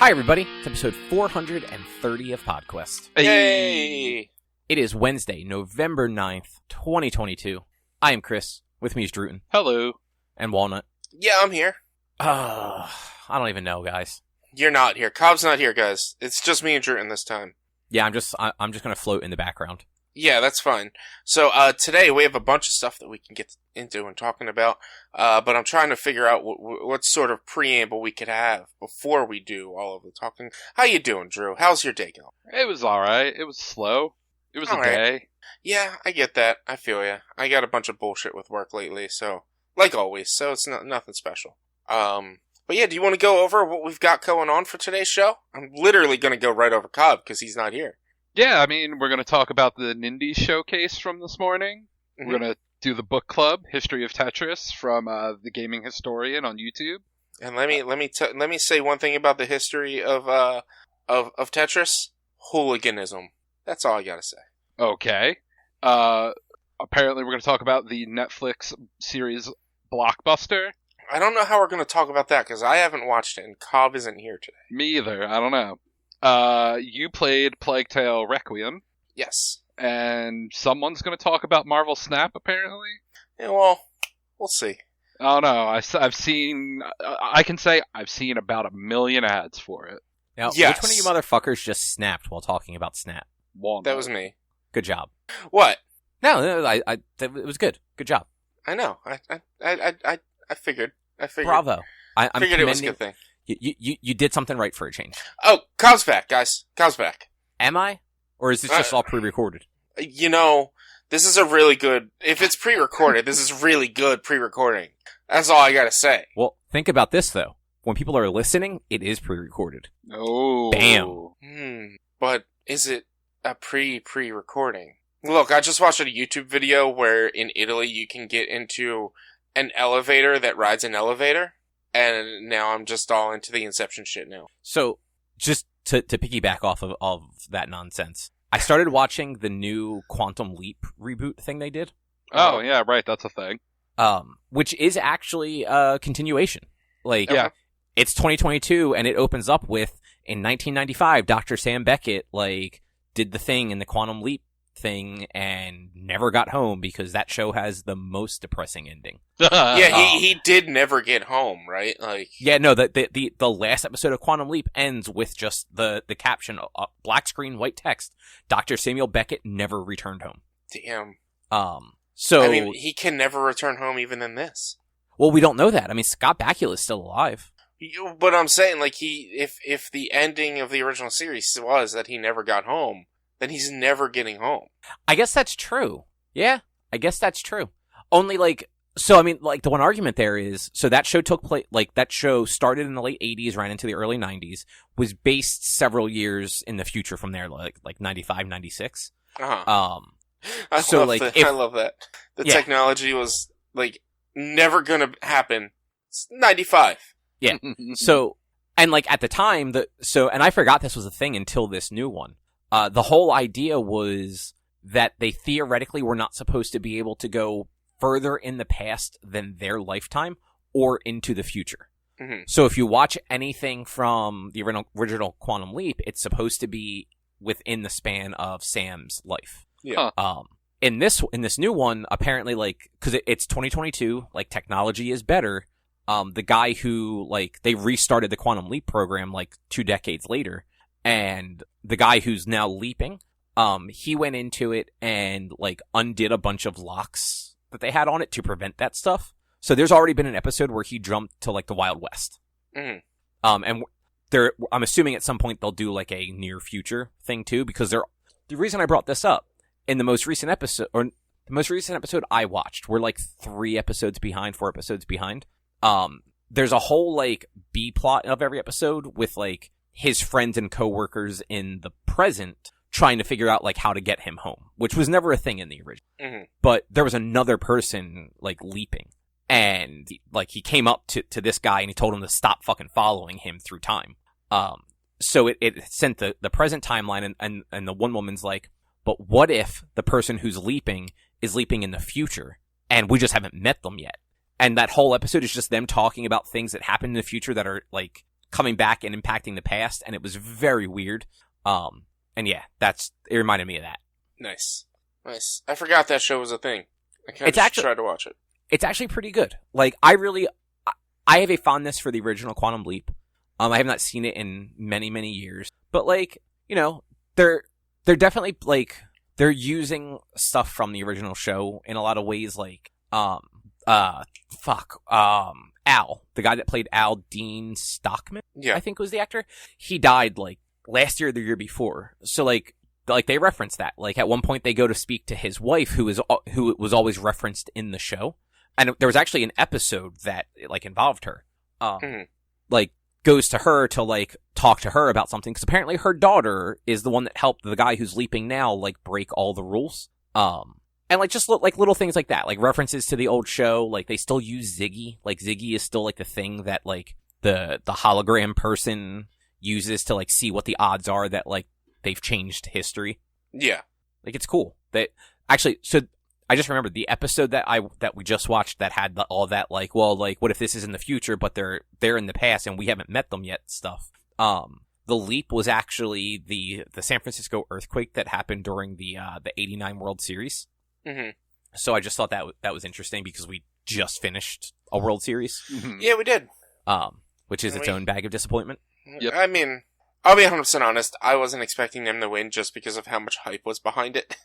Hi, everybody. It's episode 430 of PodQuest. Yay! It is Wednesday, November 9th, 2022. I am Chris. With me is Druten. Hello. And Walnut. Yeah, I'm here. I don't even know, guys. You're not here. Cobb's not here, guys. It's just me and Druten this time. Yeah, I'm just going to float in the background. Yeah, that's fine. So, today we have a bunch of stuff that we can get into and talking about, but I'm trying to figure out what sort of preamble we could have before we do all of the talking. How you doing, Drew? How's your day going? It was alright. It was slow. It was All a right. day. Yeah, I get that. I feel ya. I got a bunch of bullshit with work lately, so, like always, so it's nothing special. But yeah, do you want to go over what we've got going on for today's show? I'm literally going to go right over Cobb, because he's not here. Yeah, I mean, we're going to talk about the Nindy showcase from this morning. Mhm. We're going to do the book club, History of Tetris, from the Gaming Historian on YouTube. And let me say one thing about the history of Tetris: hooliganism. That's all I gotta say. Okay. Apparently, we're going to talk about the Netflix series Blockbuster. I don't know how we're going to talk about that because I haven't watched it and Cobb isn't here today. Me either. I don't know. You played Plague Tale Requiem, Yes. and someone's going to talk about Marvel Snap, apparently. Yeah, well, we'll see. Oh no, I've seen. I can say I've seen about 1 million ads for it. Now, Yes. which one of you motherfuckers just snapped while talking about Snap? One. That was me. Good job. What? No, it was good. Good job. I know. I figured. Bravo. I'm Figured it was a commending- good thing. You did something right for a change. Oh, Cobb's back, guys. Cobb's back. Am I? Or is this just all pre-recorded? You know, this is a really good. If it's pre-recorded, this is really good pre-recording. That's all I gotta say. Well, think about this, though. When people are listening, it is pre-recorded. Oh. Bam. But is it a pre-recording? Look, I just watched a YouTube video where in Italy you can get into an elevator that rides an elevator, and now I'm just all into the Inception shit now. So, just to piggyback off of that nonsense, I started watching the new Quantum Leap reboot thing they did. Oh, yeah, right, that's a thing. Which is actually a continuation. Like, Yeah. it's 2022, and it opens up with, in 1995, Dr. Sam Beckett, did the thing in the Quantum Leap thing and never got home because that show has the most depressing ending. Yeah, he did never get home, right? Yeah, no, the last episode of Quantum Leap ends with just the caption, black screen, white text, Dr. Samuel Beckett never returned home. Damn. So I mean, he can never return home even in this. well, we don't know that. I mean, Scott Bakula is still alive. But I'm saying, if the ending of the original series was that he never got home, then he's never getting home. I guess that's true. Yeah, I guess that's true. Only so I mean, the one argument there is, so that show took place, that show started in the late 80s, ran into the early 90s, was based several years in the future from there, like 95, 96. Uh-huh. I So, love that. if- I love that. The Yeah. technology was, never gonna happen. It's 95. Yeah. So, and at the time, and I forgot this was a thing until this new one. The whole idea was that they theoretically were not supposed to be able to go further in the past than their lifetime or into the future. Mhm. So if you watch anything from the original Quantum Leap, it's supposed to be within the span of Sam's life. Yeah. In this new one, apparently, because it's 2022, technology is better. The guy who, they restarted the Quantum Leap program, 2 decades later, and the guy who's now leaping, he went into it and, undid a bunch of locks that they had on it to prevent that stuff. So there's already been an episode where he jumped to, the Wild West. Mhm. And I'm assuming at some point they'll do, a near future thing, too, because the reason I brought this up, in the most recent episode I watched, we're 3 episodes behind, 4 episodes behind. There's a whole B plot of every episode with his friends and coworkers in the present trying to figure out how to get him home, which was never a thing in the original. Mhm. But there was another person leaping, and he came up to this guy and he told him to stop fucking following him through time. So it sent the present timeline, and the one woman's like, but what if the person who's leaping is leaping in the future and we just haven't met them yet? And that whole episode is just them talking about things that happen in the future that are coming back and impacting the past, and it was very weird. And yeah, it reminded me of that. Nice. I forgot that show was a thing. I kind of tried to watch it. It's actually pretty good. Like, I have a fondness for the original Quantum Leap. I have not seen it in many, many years. But, like, you know, they're definitely, like, they're using stuff from the original show in a lot of ways, like, Al, the guy that played Al, Dean Stockman, I think was the actor. He died, like, last year or the year before. So, like they reference that. Like, at one point they go to speak to his wife, who was always referenced in the show. And there was actually an episode that, like, involved her. Like, goes to her to, like, talk to her about something, because apparently her daughter is the one that helped the guy who's leaping now, like, break all the rules. And, like, just like little things like that, like references to the old show. Like, they still use Ziggy. Like, Ziggy is still, like, the thing that, like, the hologram person uses to, like, see what the odds are that, like, they've changed history. Yeah. Like, it's cool. That actually, so I just remembered the episode that we just watched that had all that, like, well, like, what if this is in the future, but they're in the past and we haven't met them yet stuff. The leap was actually the San Francisco earthquake that happened during the 89 World Series. Mm-hmm. So I just thought that was interesting because we just finished a World Series. Mm-hmm. Yeah, we did. Which is its own bag of disappointment. Yep. I mean, I'll be 100% honest. I wasn't expecting them to win just because of how much hype was behind it.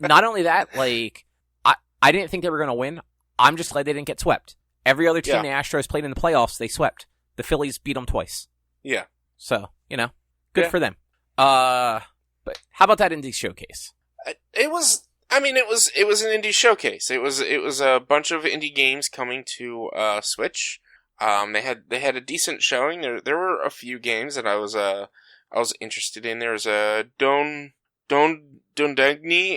Not only that, like, I didn't think they were going to win. I'm just glad they didn't get swept. Every other team the Astros played in the playoffs, they swept. The Phillies beat them twice. Yeah. So, you know, good for them. But how about that indie showcase? It was an indie showcase. It was a bunch of indie games coming to Switch. They had a decent showing. There were a few games that I was interested in. There was a Dondegni.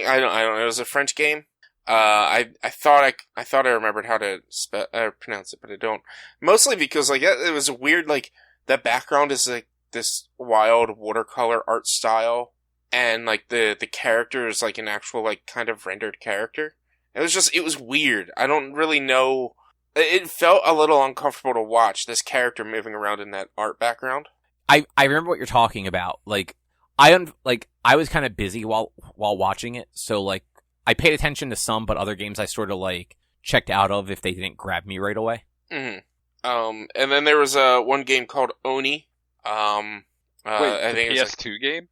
I don't know. It was a French game. I thought I remembered how to pronounce it, but I don't. Mostly because, like, it was weird. Like, the background is like this wild watercolor art style, and, like, the character is like an actual, like, kind of rendered character. It was weird. I don't really know. It felt a little uncomfortable to watch this character moving around in that art background. I remember what you're talking about. Like, I was kind of busy while watching it, so, like, I paid attention to some, but other games I sort of, like, checked out of if they didn't grab me right away. Mm-hmm. And then there was one game called Oni. Wait, I think the PS2 game?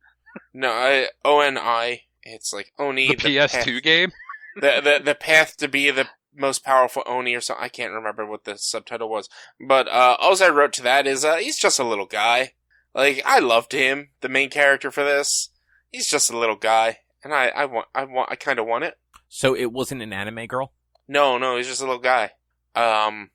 No, ONI. It's like Oni. The PS2 game? The path to be the most powerful Oni or something. I can't remember what the subtitle was. But all I wrote to that is he's just a little guy. Like, I loved him, the main character for this. He's just a little guy, and I kind of want it. So it wasn't an anime girl? No, he's just a little guy. And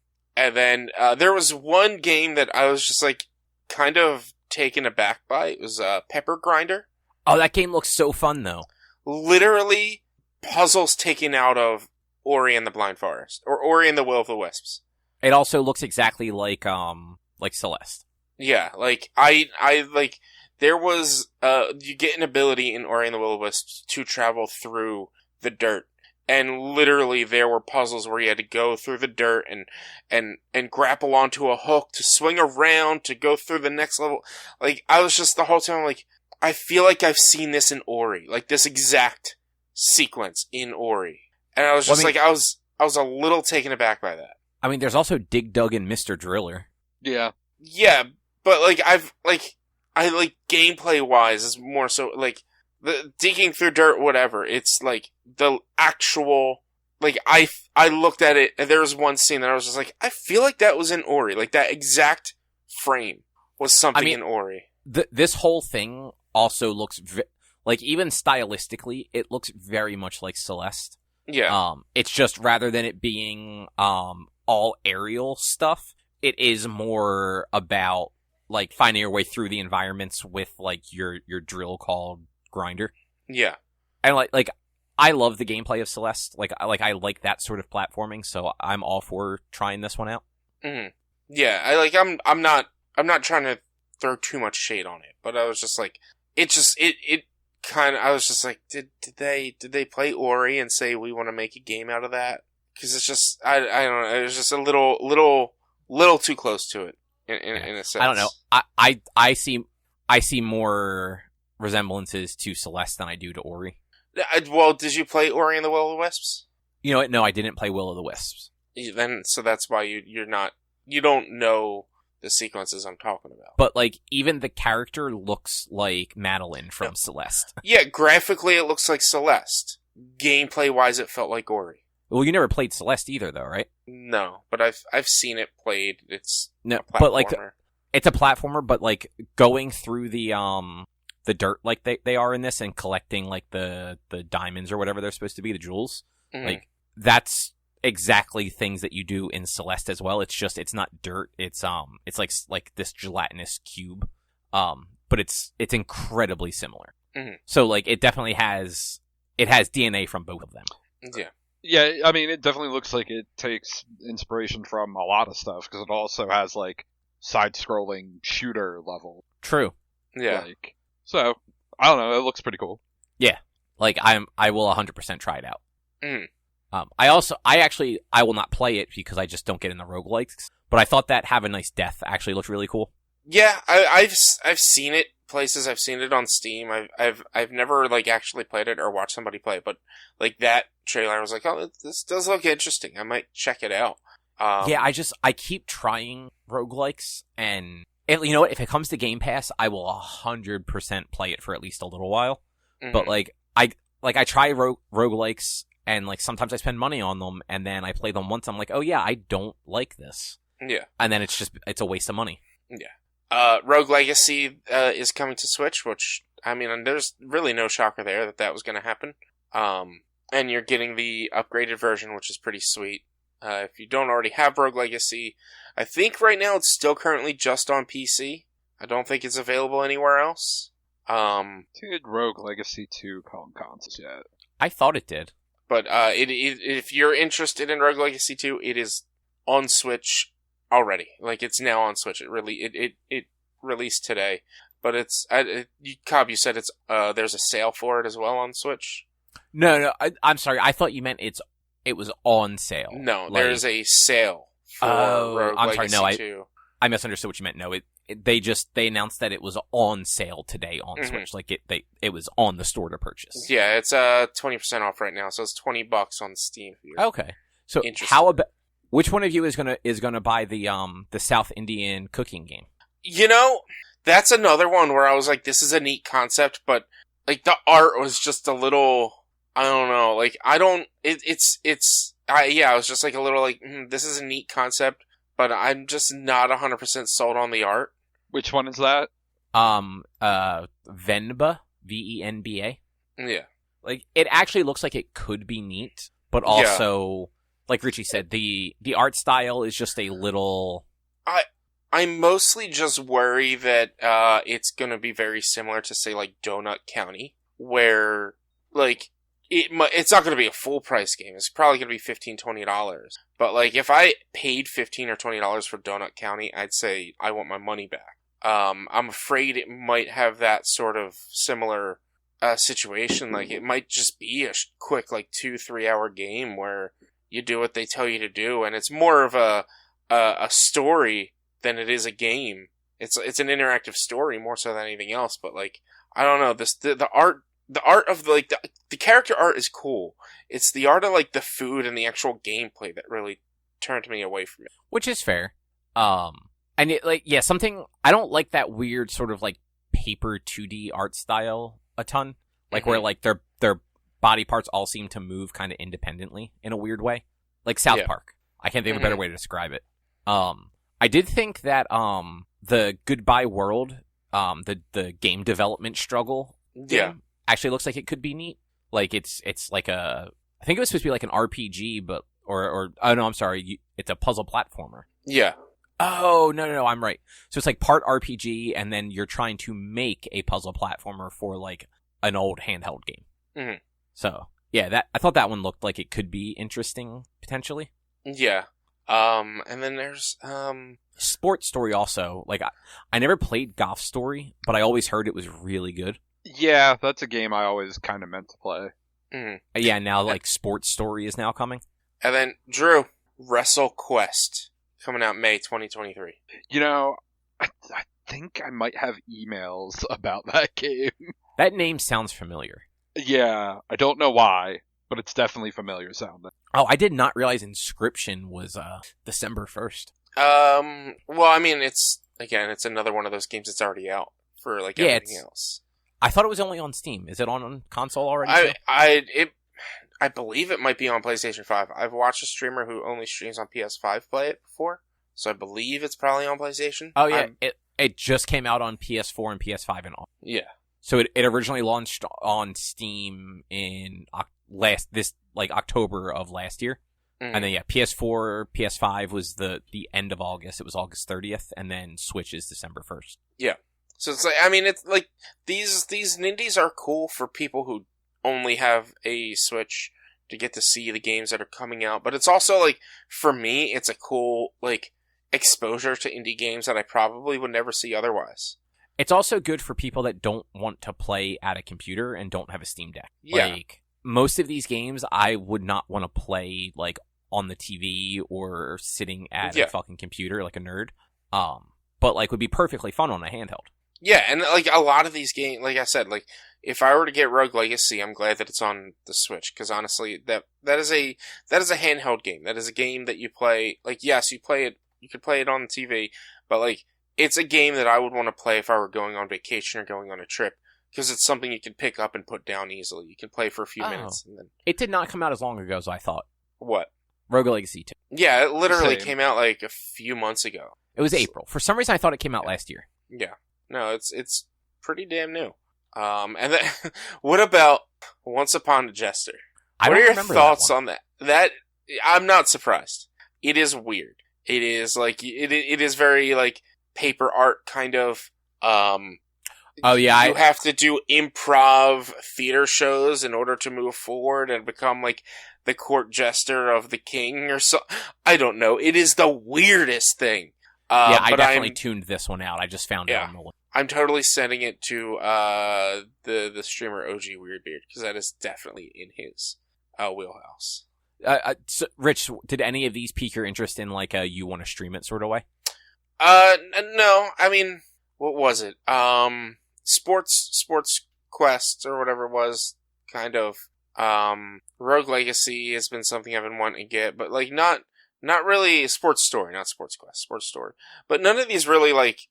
then there was one game that I was just, like, kind of taken aback by. It was Pepper Grinder. Oh, that game looks so fun, though. Literally puzzles taken out of Ori and the Blind Forest, or Ori and the Will of the Wisps. It also looks exactly like Celeste. Yeah, like, there was, you get an ability in Ori and the Will of the Wisps to travel through the dirt. And literally there were puzzles where you had to go through the dirt and grapple onto a hook to swing around to go through the next level. Like, I was just the whole time like, I feel like I've seen this in Ori. Like, this exact sequence in Ori. And I was just I was a little taken aback by that. I mean, there's also Dig Dug and Mr. Driller. Yeah. Yeah, but, like, I gameplay wise is more so, like, the digging through dirt, whatever. It's, like, the actual, like, I looked at it, and there was one scene that I was just like, I feel like that was in Ori. Like, that exact frame was something in Ori. This whole thing also looks, like, even stylistically, it looks very much like Celeste. Yeah. It's just, rather than it being, all aerial stuff, it is more about, like, finding your way through the environments with, like, your drill called Grinder. Yeah. And, like, I love the gameplay of Celeste. I like that sort of platforming, so I'm all for trying this one out. Mm-hmm. Yeah, I'm not trying to throw too much shade on it, but I was just like, I was just like, did they play Ori and say we want to make a game out of that? Because it's just, I don't know, it was just a little too close to it. in a sense. I don't know. I see more resemblances to Celeste than I do to Ori. Well, did you play Ori and the Will of the Wisps? You know what? No, I didn't play Will of the Wisps. Then, so that's why you don't know the sequences I'm talking about. But, like, even the character looks like Madeline from Celeste. Yeah, graphically it looks like Celeste. Gameplay-wise, it felt like Ori. Well, you never played Celeste either, though, right? No, but I've seen it played. It's No, a platformer. but, like, it's a platformer, but, like, going through the dirt like they are in this and collecting, like, the diamonds or whatever they're supposed to be, the jewels, like, that's exactly things that you do in Celeste as well. It's just, it's not dirt. It's like this gelatinous cube. But it's incredibly similar. So, like, it definitely has DNA from both of them. Yeah. Yeah, I mean, it definitely looks like it takes inspiration from a lot of stuff, because it also has, like, side-scrolling shooter level. True. Yeah. Like, so, I don't know, it looks pretty cool. Yeah. Like, I will 100% try it out. I will not play it because I just don't get in the roguelikes, but I thought that Have a Nice Death actually looked really cool. Yeah, I've seen it places. I've seen it on Steam. I've never, like, actually played it or watched somebody play it, but, like, that trailer, I was like, oh, this does look interesting. I might check it out. Yeah, I keep trying roguelikes, and you know what? If it comes to Game Pass, I will 100% play it for at least a little while. But, like, I try roguelikes, and, like, sometimes I spend money on them, and then I play them once, I'm like, oh yeah, I don't like this. Yeah. And then it's a waste of money. Yeah. Rogue Legacy is coming to Switch, which, I mean, there's really no shocker there that was going to happen. And you're getting the upgraded version, which is pretty sweet. If you don't already have Rogue Legacy, I think right now it's still currently just on PC. I don't think it's available anywhere else. Did Rogue Legacy 2 come on consoles yet? I thought it did. But if you're interested in Rogue Legacy 2, it is on Switch already. Like, it's now on Switch. It released today. But it's Cobb, you said it's there's a sale for it as well on Switch? No, I'm sorry. I thought you meant it was on sale. No, there's a sale for Rogue Legacy 2. I misunderstood what you meant. No, they announced that it was on sale today on Switch. Like, it was on the store to purchase. Yeah, it's 20% off right now, so it's $20 on Steam. Okay. So how about, which one of you is gonna buy the South Indian cooking game? You know, that's another one where I was like, this is a neat concept, but, like, the art was just a little, I don't know, like, I was just like a little like, this is a neat concept, but I'm just not 100% sold on the art. Which one is that? Venba, Venba. Yeah. Like, it actually looks like it could be neat, but also, like Richie said, the art style is just a little... I mostly just worry that it's going to be very similar to, say, like, Donut County, where, like, it's not going to be a full price game. It's probably going to be $15, $20. But, like, if I paid $15 or $20 for Donut County, I'd say I want my money back. I'm afraid it might have that sort of similar situation. Like, it might just be a quick, like, 2-3 hour game where you do what they tell you to do, and it's more of a story than it is a game. It's an interactive story more so than anything else. But, like, I don't know, the art of the character art is cool. It's the art of, like, the food and the actual gameplay that really turned me away from it. Which is fair. And it, like, yeah, something, I don't like that weird sort of, like, paper 2D art style a ton. Like, where, like, their body parts all seem to move kind of independently in a weird way. Like South Park. I can't think of a better way to describe it. I did think that, the Goodbye World, the game development struggle game actually looks like it could be neat. Like, it's like I think it was supposed to be like an RPG, but, oh no, I'm sorry, it's a puzzle platformer. Yeah. Oh, no, I'm right. So it's like part RPG, and then you're trying to make a puzzle platformer for, like, an old handheld game. Mm-hmm. So, yeah, I thought that one looked like it could be interesting, potentially. Yeah. And then there's, Sports Story also. Like, I never played Golf Story, but I always heard it was really good. Yeah, that's a game I always kind of meant to play. Mm-hmm. Yeah, now, like, Sports Story is now coming. And then, Drew, WrestleQuest. coming out May 2023. You know, I think I might have emails about that game. That name sounds familiar. Yeah, I don't know why, but it's definitely familiar sounding. Oh, I did not realize Inscription was December 1st. Well, I mean, it's another one of those games that's already out for like everything else. I thought it was only on Steam. Is it on console already? I believe it might be on PlayStation 5. I've watched a streamer who only streams on PS5 play it before, so I believe it's probably on PlayStation. Oh yeah, it just came out on PS4 and PS5 and all. Yeah. So it originally launched on Steam in October of last year. Mm-hmm. And then PS4, PS5 was the end of August. It was August 30th, and then Switch is December 1st. Yeah. So it's like, I mean, it's like these Nindies are cool for people who only have a Switch to get to see the games that are coming out, but it's also like, for me, it's a cool like exposure to indie games that I probably would never see otherwise. It's also good for people that don't want to play at a computer and don't have a Steam Deck. Yeah. Like, most of these games I would not want to play like on the TV or sitting at a fucking computer like a nerd. But like would be perfectly fun on a handheld. Yeah, and like a lot of these games, like I said, like if I were to get Rogue Legacy, I'm glad that it's on the Switch, because honestly, that is a handheld game. That is a game that you play. Like, yes, you could play it on the TV, but like it's a game that I would want to play if I were going on vacation or going on a trip, because it's something you can pick up and put down easily. You can play for a few minutes. And then... It did not come out as long ago as I thought. What? Rogue Legacy 2. Yeah, it literally came out like a few months ago. It was April. For some reason, I thought it came out last year. Yeah. No, it's pretty damn new. And then, what about Once Upon a Jester? What are your thoughts on that? That, I'm not surprised. It is weird. It is like, it is very like paper art kind of, Oh yeah, you have to do improv theater shows in order to move forward and become like the court jester of the king or so. I don't know. It is the weirdest thing. I definitely tuned this one out. I just found it on the list. I'm totally sending it to the streamer OG Weirdbeard, because that is definitely in his wheelhouse. So, Rich, did any of these pique your interest in like a you want to stream it sort of way? No. I mean, what was it? Sports Quest or whatever it was, kind of. Rogue Legacy has been something I've been wanting to get, but like not really Sports Story, not Sports Quest, Sports Story. But none of these really like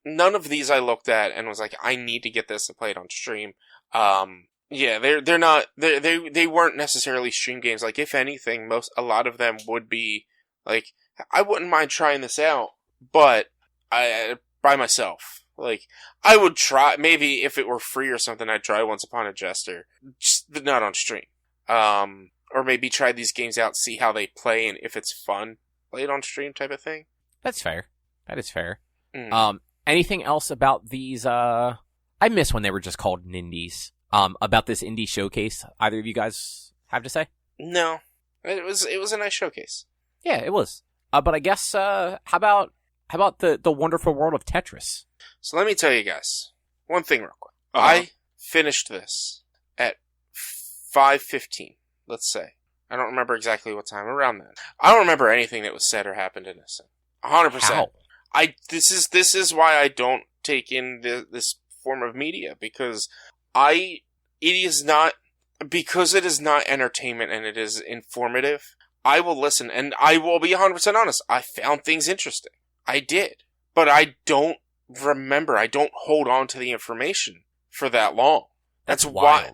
none of these I looked at and was like, I need to get this to play it on stream. Yeah, they're not, they weren't necessarily stream games. Like, if anything, a lot of them would be like, I wouldn't mind trying this out, but by myself. Like, I would try, maybe if it were free or something, I'd try Once Upon a Jester, but not on stream. Or maybe try these games out, see how they play, and if it's fun, play it on stream type of thing. That's fair. That is fair. Anything else about these, I miss when they were just called Nindies. About this indie showcase, either of you guys have to say? No. It was a nice showcase. Yeah, it was. But I guess, how about the wonderful world of Tetris? So let me tell you guys one thing real quick. I finished this at 5:15, let's say. I don't remember exactly what time, around then. I don't remember anything that was said or happened in this. 100%. How? This is why I don't take in this form of media, because it is not entertainment and it is informative. I will listen, and I will be 100% honest. I found things interesting. I did. But I don't remember. I don't hold on to the information for that long. That's why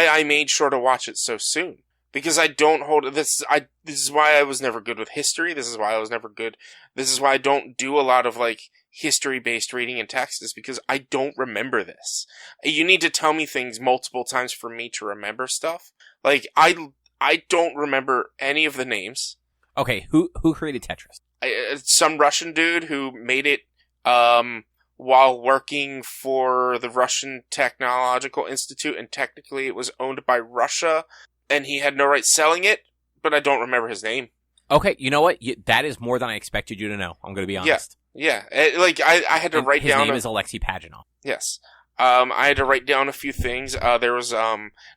I made sure to watch it so soon. Because I don't hold this. This is why I was never good with history. This is why I was never good. This is why I don't do a lot of like history-based reading and text, is because I don't remember this. You need to tell me things multiple times for me to remember stuff. Like, I don't remember any of the names. Okay, who created Tetris? Some Russian dude who made it while working for the Russian Technological Institute, and technically it was owned by Russia, and he had no right selling it, but I don't remember his name. Okay, you know what? That is more than I expected you to know. I'm going to be honest. Yeah. Like, I had to write down... His name is Alexei Paginov. Yes. I had to write down a few things. There was,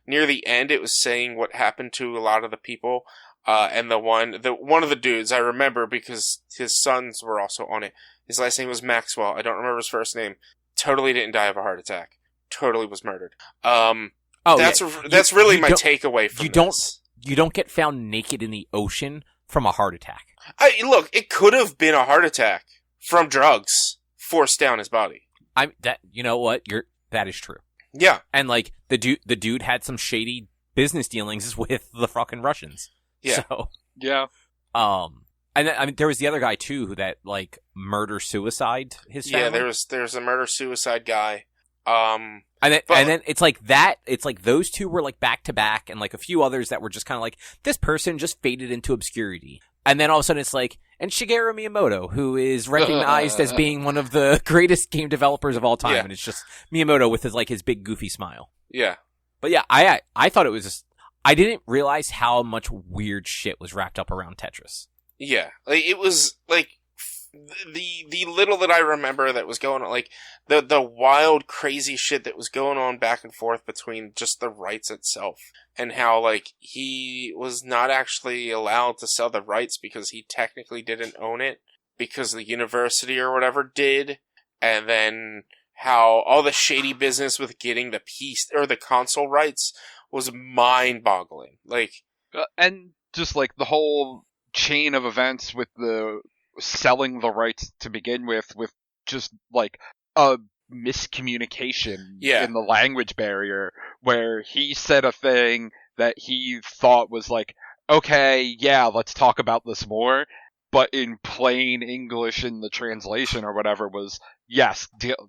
near the end, it was saying what happened to a lot of the people. And one of the dudes I remember because his sons were also on it. His last name was Maxwell. I don't remember his first name. Totally didn't die of a heart attack. Totally was murdered. That's really my takeaway from this. You don't get found naked in the ocean from a heart attack. Look, it could have been a heart attack from drugs forced down his body. You know what? That is true. Yeah. And like the dude had some shady business dealings with the fucking Russians. Yeah. So, yeah. And then, I mean, there was the other guy too who that like murder suicide his family. Yeah, there's a murder suicide guy. And then it's like that. It's like those two were like back to back, and like a few others that were just kind of like this person just faded into obscurity. And then all of a sudden it's like, and Shigeru Miyamoto, who is recognized as being one of the greatest game developers of all time, and it's just Miyamoto with his big goofy smile. Yeah. But yeah, I thought it was just, I didn't realize how much weird shit was wrapped up around Tetris. Yeah, like it was like the little that I remember that was going on, like the wild crazy shit that was going on back and forth between just the rights itself, and how like he was not actually allowed to sell the rights because he technically didn't own it because the university or whatever did, and then how all the shady business with getting the piece or the console rights was mind-boggling. Like, and just like the whole chain of events with the selling the rights to begin with just like a miscommunication in the language barrier, where he said a thing that he thought was like, okay, yeah, let's talk about this more, but in plain English in the translation or whatever was, yes,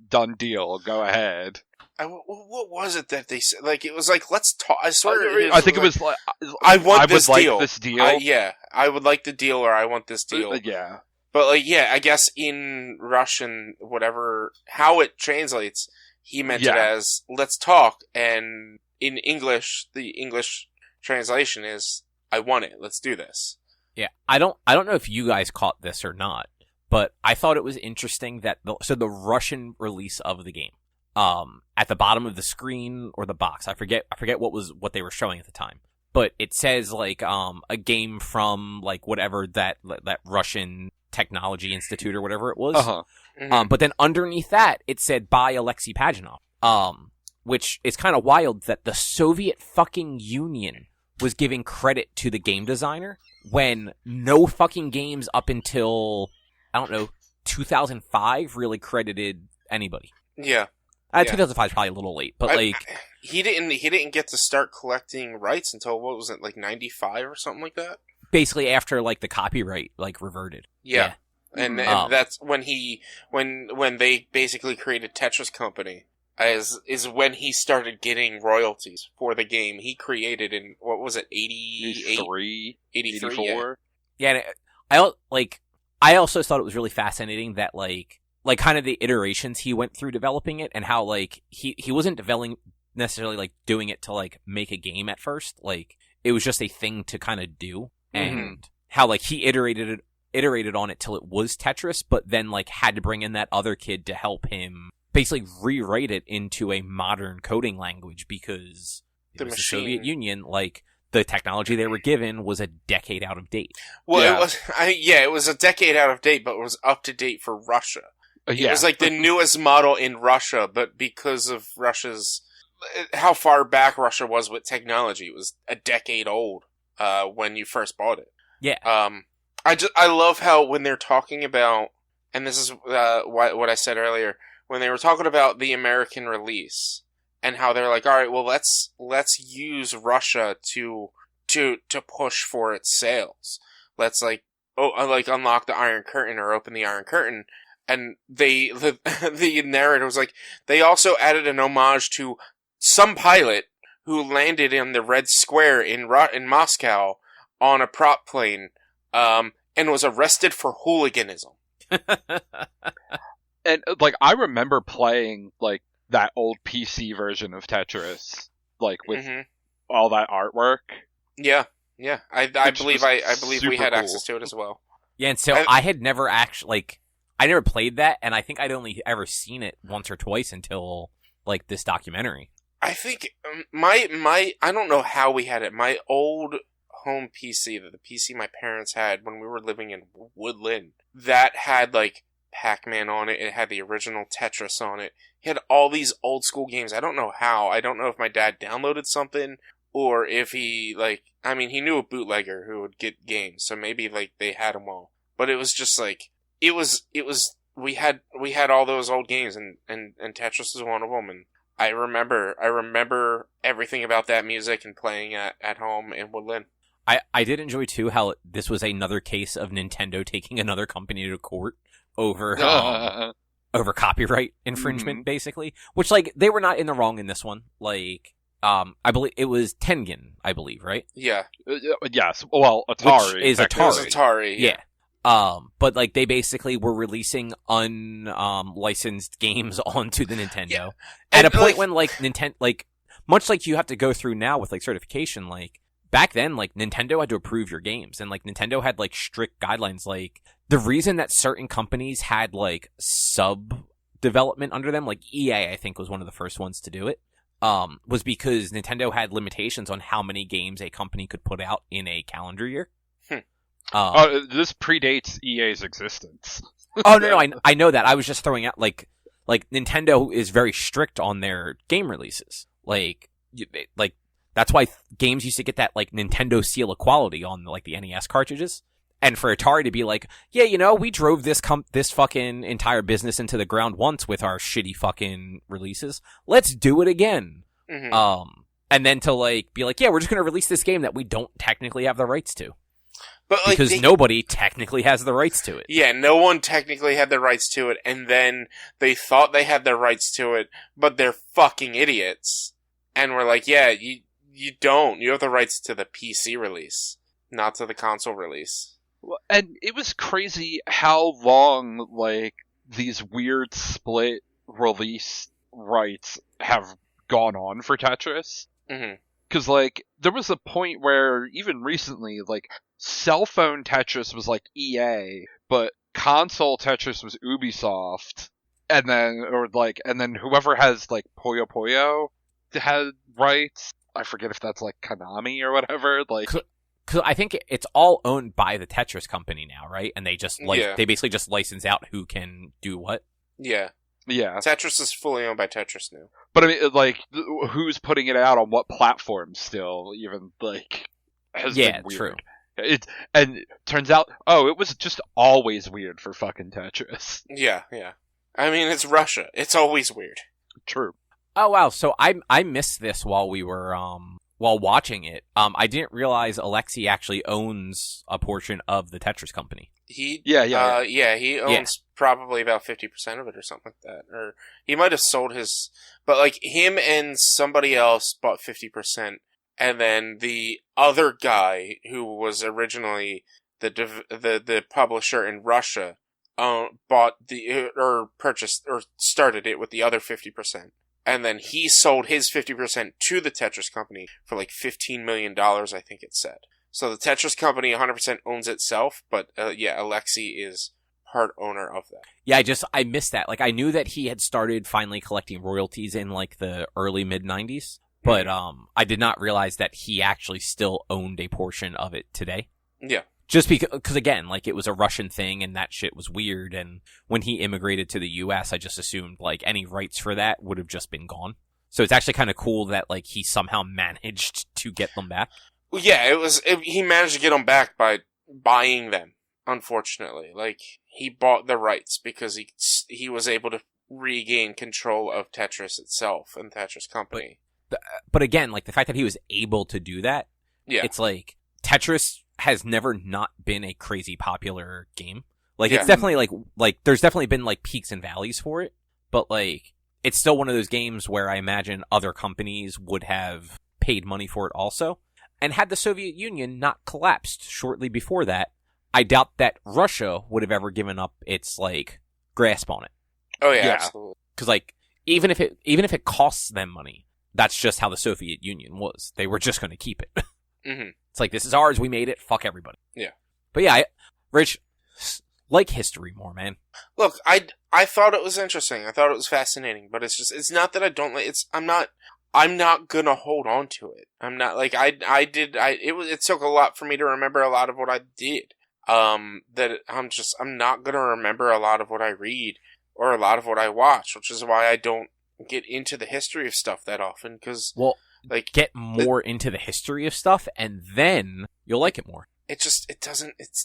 done deal, go ahead. What was it that they said? Like, it was like, let's talk. I swear. I think it was like, I want this deal. Like this deal. Yeah, I would like the deal, or I want this deal. Yeah. But like, yeah, I guess in Russian, whatever, how it translates, he meant it as "let's talk," and in English, the English translation is "I want it. Let's do this." Yeah, I don't know if you guys caught this or not, but I thought it was interesting that the Russian release of the game. At the bottom of the screen or the box, I forget what they were showing at the time, but it says like a game from like whatever that Russian Technology Institute or whatever it was. Mm-hmm. But then underneath that it said by Alexei Pajanov, which is kind of wild that the Soviet fucking Union was giving credit to the game designer when no fucking games up until 2005 really credited anybody. Yeah. 2005 is probably a little late, but he didn't get to start collecting rights until, what was it, like 95 or something like that? Basically after like the copyright like reverted. Yeah. And that's when when they basically created Tetris Company is when he started getting royalties for the game he created in, what was it, 83, 84? Yeah, and I also thought it was really fascinating that like kind of the iterations he went through developing it, and how like he wasn't developing necessarily like doing it to like make a game at first. Like it was just a thing to kind of do, and how like he iterated on it till it was Tetris, but then like had to bring in that other kid to help him basically rewrite it into a modern coding language because it was the Soviet Union, like the technology they were given was a decade out of date. Well, it was a decade out of date, but it was up to date for Russia. It was like the newest model in Russia, but because of how far back Russia was with technology, it was a decade old when you first bought it. Yeah. I love how when they're talking about, and this is what I said earlier, when they were talking about the American release, and how they're like, all right, well, let's use Russia to push for its sales. Let's unlock the Iron Curtain or open the Iron Curtain. And the narrator was like, they also added an homage to some pilot who landed in the Red Square in Moscow on a prop plane, and was arrested for hooliganism. And like, I remember playing like that old PC version of Tetris, like with all that artwork. Yeah. I believe we had access to it as well. Yeah, and so I had never actually I never played that, and I think I'd only ever seen it once or twice until like this documentary. I think I don't know how we had it. My old home PC, the PC my parents had when we were living in Woodland, that had like Pac-Man on it. It had the original Tetris on it. It had all these old school games. I don't know how. I don't know if my dad downloaded something or if he he knew a bootlegger who would get games, so maybe like they had them all. But it was just like we had all those old games, and Tetris was one of them. And I remember everything about that music and playing at home in Woodland. I did enjoy too how this was another case of Nintendo taking another company to court over over copyright infringement, basically. Which like they were not in the wrong in this one. Like I believe it was Tengen, I believe, right? Yeah. Yes. Well, Atari. Which is Atari. It was Atari. Yeah. But like they basically were releasing unlicensed games onto the Nintendo at a point when like Nintendo, like much like you have to go through now with like certification, like back then, like Nintendo had to approve your games, and like Nintendo had like strict guidelines. Like the reason that certain companies had like sub development under them, like EA, I think was one of the first ones to do it, was because Nintendo had limitations on how many games a company could put out in a calendar year. This predates EA's existence. No, I know that. I was just throwing out like Nintendo is very strict on their game releases. Like that's why games used to get that like Nintendo seal of quality on like the NES cartridges. And for Atari to be like, yeah, we drove this fucking entire business into the ground once with our shitty fucking releases. Let's do it again. Mm-hmm. And then to like be like, yeah, we're just gonna release this game that we don't technically have the rights to. But like, because nobody technically has the rights to it. Yeah, no one technically had the rights to it, and then they thought they had the rights to it, but they're fucking idiots. And we're like, yeah, you don't. You have the rights to the PC release, not to the console release. Well, and it was crazy how long, like, these weird split release rights have gone on for Tetris. Mm-hmm. Because, like, there was a point where, even recently, like, cell phone Tetris was, like, EA, but console Tetris was Ubisoft, and then whoever has, like, Puyo Puyo had rights. I forget if that's, like, Konami or whatever, like... Because I think it's all owned by the Tetris company now, right? And they just, they basically just license out who can do what? Yeah. Yeah. Tetris is fully owned by Tetris now. But I mean, like, who's putting it out on what platform still, even, like, has been weird. True. And it turns out, it was just always weird for fucking Tetris. Yeah. I mean, it's Russia. It's always weird. True. Oh, wow. So I missed this while we were, while watching it. I didn't realize Alexei actually owns a portion of the Tetris company. He owns probably about 50% of it or something like that. Or he might have sold his, but like him and somebody else bought 50%, and then the other guy who was originally the publisher in Russia purchased or started it with the other 50%. And then he sold his 50% to the Tetris company for like $15 million, I think it said. So the Tetris company 100% owns itself, but Alexei is part owner of that. Yeah, I missed that. Like, I knew that he had started finally collecting royalties in like the early mid-90s, but I did not realize that he actually still owned a portion of it today. Yeah. Just because again, like, it was a Russian thing and that shit was weird, and when he immigrated to the US, I just assumed like any rights for that would have just been gone. So it's actually kind of cool that like he somehow managed to get them back. Well, yeah, he managed to get them back by buying them, unfortunately. Like, he bought the rights because he was able to regain control of Tetris itself and Tetris company. But again, like, the fact that he was able to do that, it's like, Tetris has never not been a crazy popular game. Like, it's definitely, like, there's definitely been, like, peaks and valleys for it, but, like, it's still one of those games where I imagine other companies would have paid money for it also. And had the Soviet Union not collapsed shortly before that, I doubt that Russia would have ever given up its, like, grasp on it. Oh, yeah. Absolutely. Because, like, even if it costs them money, that's just how the Soviet Union was. They were just going to keep it. Mm-hmm. It's like, this is ours, we made it, fuck everybody. Yeah. But yeah, Rich, like history more, man. Look, I thought it was interesting. I thought it was fascinating, but it's not that I don't like, I'm not I'm not gonna hold on to it. I'm not, like, it took a lot for me to remember a lot of what I did. That I'm not gonna remember a lot of what I read, or a lot of what I watch, which is why I don't get into the history of stuff that often, because, like, get more into the history of stuff, and then you'll like it more. It's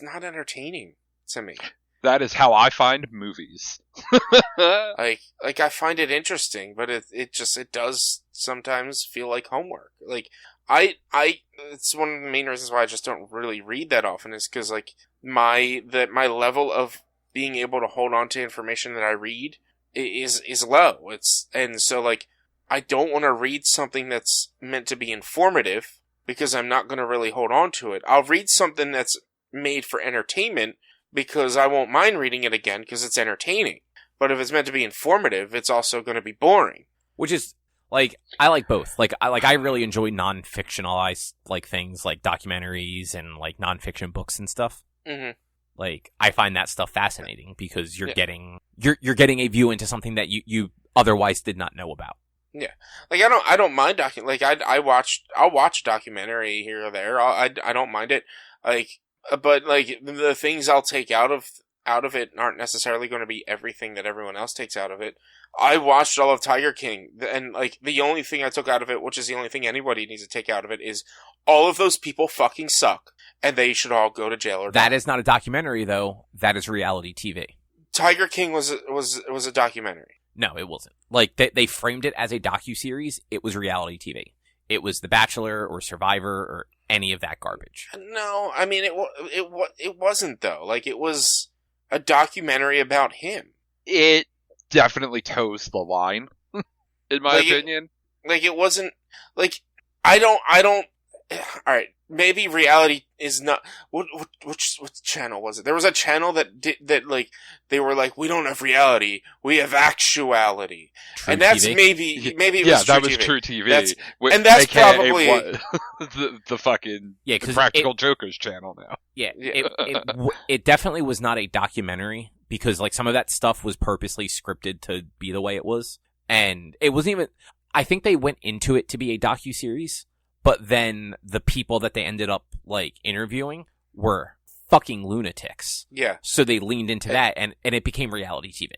not entertaining to me. That is how I find movies. like I find it interesting, but it does sometimes feel like homework. Like, it's one of the main reasons why I just don't really read that often, is because, like, my level of being able to hold on to information that I read is low. And so, like, I don't want to read something that's meant to be informative, because I'm not going to really hold on to it. I'll read something that's made for entertainment, because I won't mind reading it again because it's entertaining. But if it's meant to be informative, it's also going to be boring. Which is, like, I like both. I really enjoy non-fictionalized, like, things like documentaries and, like, non-fiction books and stuff. Mm-hmm. Like, I find that stuff fascinating, because you're getting a view into something that you otherwise did not know about. Yeah, like, I don't mind I'll watch a documentary here or there. I don't mind it. Like, but, like, the things I'll take out of it aren't necessarily going to be everything that everyone else takes out of it. I watched all of Tiger King, and, like, the only thing I took out of it, which is the only thing anybody needs to take out of it, is all of those people fucking suck, and they should all go to jail or die. That is not a documentary, though. That is reality TV. Tiger King was a documentary. No, it wasn't. Like, they framed it as a docuseries. It was reality TV. It was The Bachelor or Survivor or any of that garbage. No, I mean, it wasn't, though. Like, it was a documentary about him. It definitely toes the line, in my opinion. It wasn't, like, I don't, alright, maybe reality is not, which channel was it? There was a channel that, like, they were like, we don't have reality, we have actuality. True and that's TV? maybe it was True TV. Yeah, that was True TV. And that's AKA probably the fucking the Practical Jokers channel now. Yeah, it definitely was not a documentary, because, like, some of that stuff was purposely scripted to be the way it was. And it wasn't even, I think they went into it to be a docuseries, but then the people that they ended up, like, interviewing were fucking lunatics. Yeah. So they leaned into that, and it became reality TV.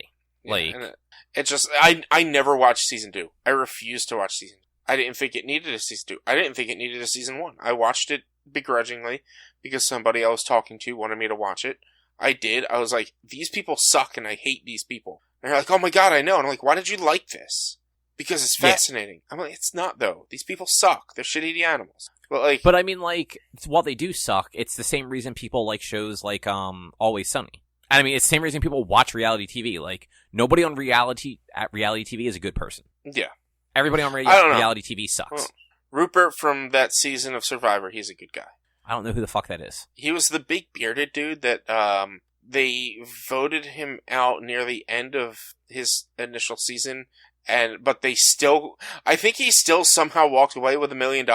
Yeah, like, it just, I never watched season 2. I refused to watch season 2. I didn't think it needed a season 2. I didn't think it needed a season 1. I watched it begrudgingly because somebody I was talking to wanted me to watch it. I did. I was like, these people suck and I hate these people. And they're like, oh my god, I know. And I'm like, why did you like this? Because it's fascinating. Yeah. I'm like, it's not, though. These people suck. They're shitty animals. But I mean, like, while they do suck, it's the same reason people like shows like Always Sunny. And I mean, it's the same reason people watch reality TV. Like, nobody on reality TV is a good person. Yeah. Everybody on reality TV sucks. Well, Rupert from that season of Survivor, he's a good guy. I don't know who the fuck that is. He was the big bearded dude that they voted him out near the end of his initial season, but they still, I think he still somehow walked away with $1 million.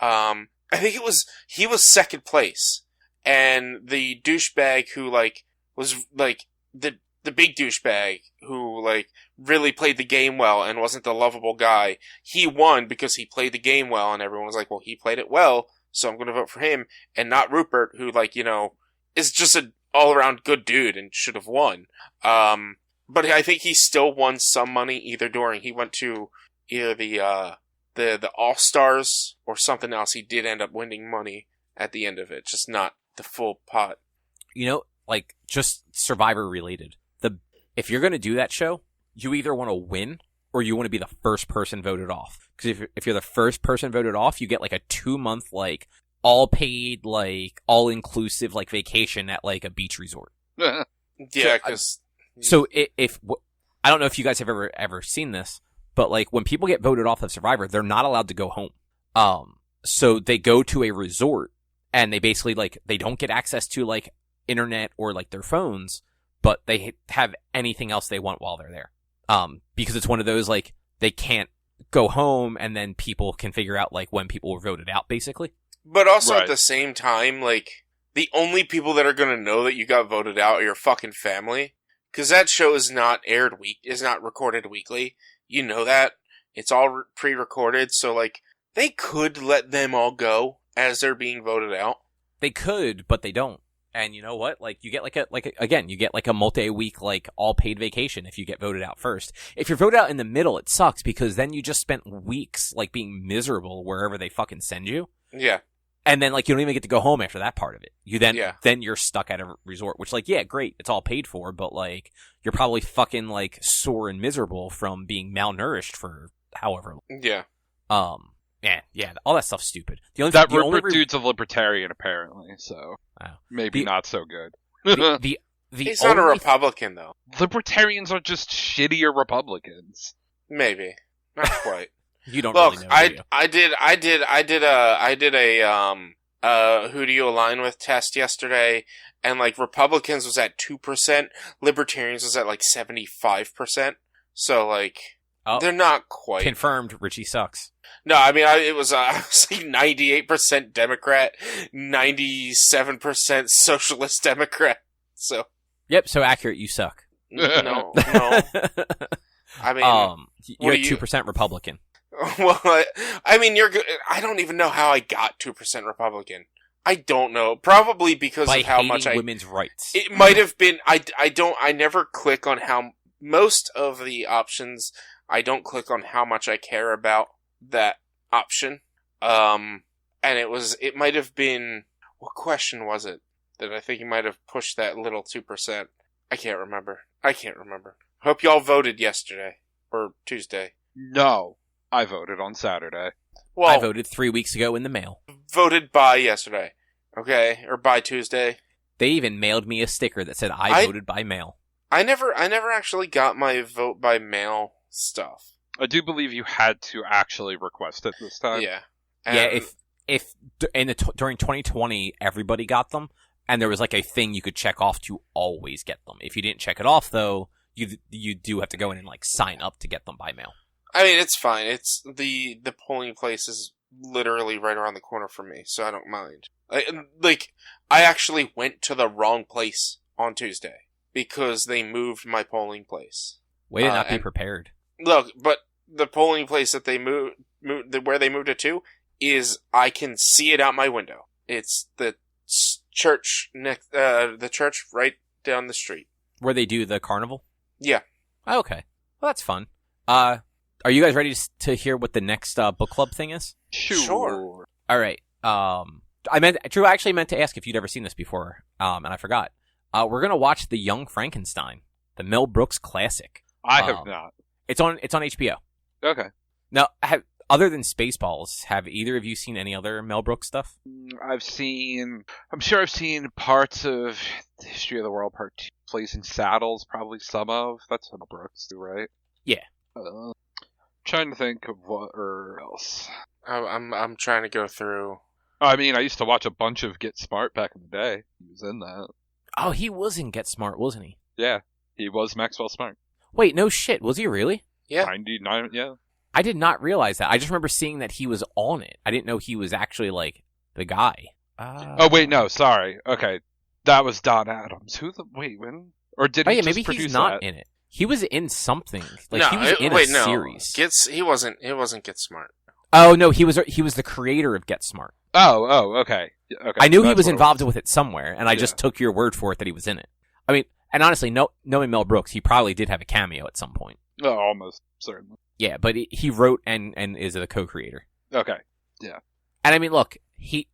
I think he was second place, and the douchebag who, like, was, like, the big douchebag who, like, really played the game well and wasn't the lovable guy, he won because he played the game well, and everyone was like, well, he played it well, so I'm going to vote for him, and not Rupert, who, like, you know, is just an all-around good dude and should have won. But I think he still won some money he went to either the All-Stars or something else. He did end up winning money at the end of it, just not the full pot. You know, like, just Survivor related. If you're going to do that show, you either want to win or you want to be the first person voted off. Because if you're the first person voted off, you get, like, a 2-month, like, all paid, like, all inclusive, like, vacation at, like, a beach resort. Yeah, because so if I don't know if you guys have ever seen this, but, like, when people get voted off of Survivor, they're not allowed to go home. So they go to a resort and they basically, like, they don't get access to, like, internet or, like, their phones, but they have anything else they want while they're there. Because it's one of those, like, they can't go home and then people can figure out, like, when people were voted out, basically. But also at the same time, like, the only people that are going to know that you got voted out are your fucking family. Because that show is not recorded weekly. You know that. It's all pre-recorded, so like they could let them all go as they're being voted out. They could, but they don't. And you know what? Like you get you get like a multi-week like all paid vacation if you get voted out first. If you're voted out in the middle, it sucks because then you just spent weeks like being miserable wherever they fucking send you. Yeah. And then like you don't even get to go home after that part of it. Then you're stuck at a resort, which like, yeah, great, it's all paid for, but like you're probably fucking like sore and miserable from being malnourished for however long. Yeah. Yeah, all that stuff's stupid. Rupert dude's a libertarian, apparently, so maybe not so good. He's not a Republican, though. Libertarians are just shittier Republicans. Maybe, not quite. You don't really know. I did a who do you align with test yesterday, and like Republicans was at 2%, Libertarians was at like 75%. So like they're not quite confirmed. Richie sucks. No, I mean, it was like 98% Democrat, 97% Socialist Democrat. So. Yep. So accurate. You suck. No. I mean, you're 2% Republican. Well, I mean, I don't even know how I got 2% Republican. I don't know. Probably because by of how much women's rights. It might have been. I never click on how most of the options. I don't click on how much I care about that option. And it might have been, what question was it that I think you might have pushed that little 2%? I can't remember. Hope y'all voted yesterday or Tuesday. No, I voted on Saturday. Well, I voted 3 weeks ago in the mail. Voted by yesterday. Okay, or by Tuesday. They even mailed me a sticker that said I voted by mail. I never actually got my vote by mail stuff. I do believe you had to actually request it this time. Yeah. If during 2020 everybody got them, and there was like a thing you could check off to always get them. If you didn't check it off, though, you do have to go in and like sign up to get them by mail. I mean, it's fine. It's the polling place is literally right around the corner from me, so I don't mind. I actually went to the wrong place on Tuesday because they moved my polling place. Way to not be prepared. Look, but the polling place that they moved where they moved it to is I can see it out my window. It's the church next, the church right down the street where they do the carnival. Yeah. Oh, okay. Well, that's fun. Are you guys ready to hear what the next book club thing is? Sure. All right. Drew, I actually meant to ask if you'd ever seen this before, and I forgot. We're gonna watch The Young Frankenstein, the Mel Brooks classic. I have not. It's on HBO. Okay. Now, other than Spaceballs, have either of you seen any other Mel Brooks stuff? I'm sure I've seen parts of the History of the World Part 2, Blazing Saddles, probably some of. That's Mel Brooks, too, right? Yeah. Trying to think of what else. I'm trying to go through. I mean, I used to watch a bunch of Get Smart back in the day. He was in that. Oh, he was in Get Smart, wasn't he? Yeah, he was Maxwell Smart. Wait, no shit. Was he really? Yeah. 99, yeah. I did not realize that. I just remember seeing that he was on it. I didn't know he was actually, like, the guy. Oh, wait, no, sorry. Okay. That was Don Adams. When? Or did he just maybe produce he's not that? in it. He was in something. Like, no, he was in a series. It wasn't Get Smart. Oh, no, he was the creator of Get Smart. Oh, okay. Okay. I knew he was involved with it somewhere, and I just took your word for it that he was in it. I mean, and honestly, knowing Mel Brooks, he probably did have a cameo at some point. Oh, almost certainly. Yeah, but he wrote and is the co-creator. Okay, yeah. And I mean, look, he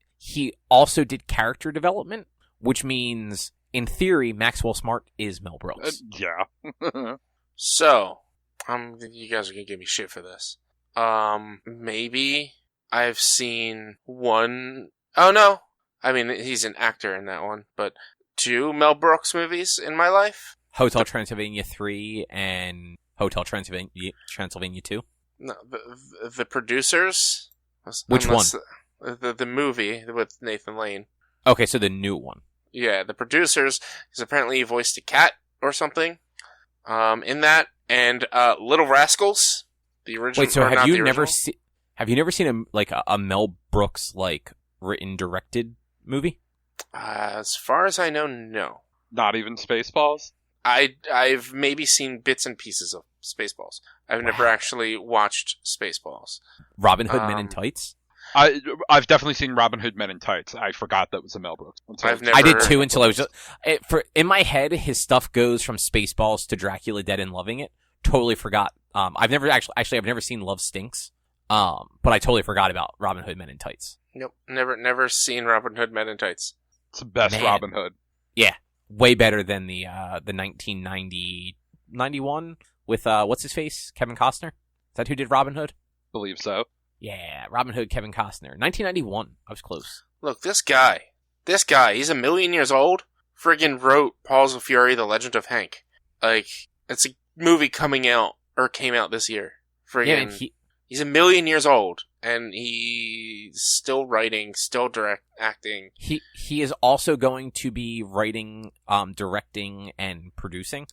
also did character development, which means, in theory, Maxwell Smart is Mel Brooks. Yeah. So, you guys are gonna give me shit for this. Maybe I've seen one. Oh no, I mean he's an actor in that one, but 2 Mel Brooks movies in my life. Hotel Transylvania 3 and Hotel Transylvania 2? No, the producers. Which one? The movie with Nathan Lane. Okay, so the new one. Yeah, the producers, because apparently he voiced a cat or something in that, and Little Rascals, the original. Wait, so have you never seen a Mel Brooks like written directed movie? As far as I know, no. Not even Spaceballs? I've maybe seen bits and pieces of Spaceballs. I've never actually watched Spaceballs. Robin Hood Men in Tights? I've definitely seen Robin Hood Men in Tights. I forgot that was a Mel Brooks. I did too until I was just... in my head, his stuff goes from Spaceballs to Dracula Dead and Loving It. Totally forgot. I've never I've never seen Love Stinks. But I totally forgot about Robin Hood Men in Tights. Nope. Never seen Robin Hood Men in Tights. It's the best Robin Hood. Yeah. Way better than the 91 with, what's his face? Kevin Costner? Is that who did Robin Hood? Believe so. Yeah, Robin Hood, Kevin Costner. 1991. I was close. Look, this guy, he's a million years old, friggin' wrote Paws of Fury, The Legend of Hank. Like, it's a movie came out this year. Friggin', yeah, he's a million years old, and he's still writing, still acting. He is also going to be writing, directing, and producing.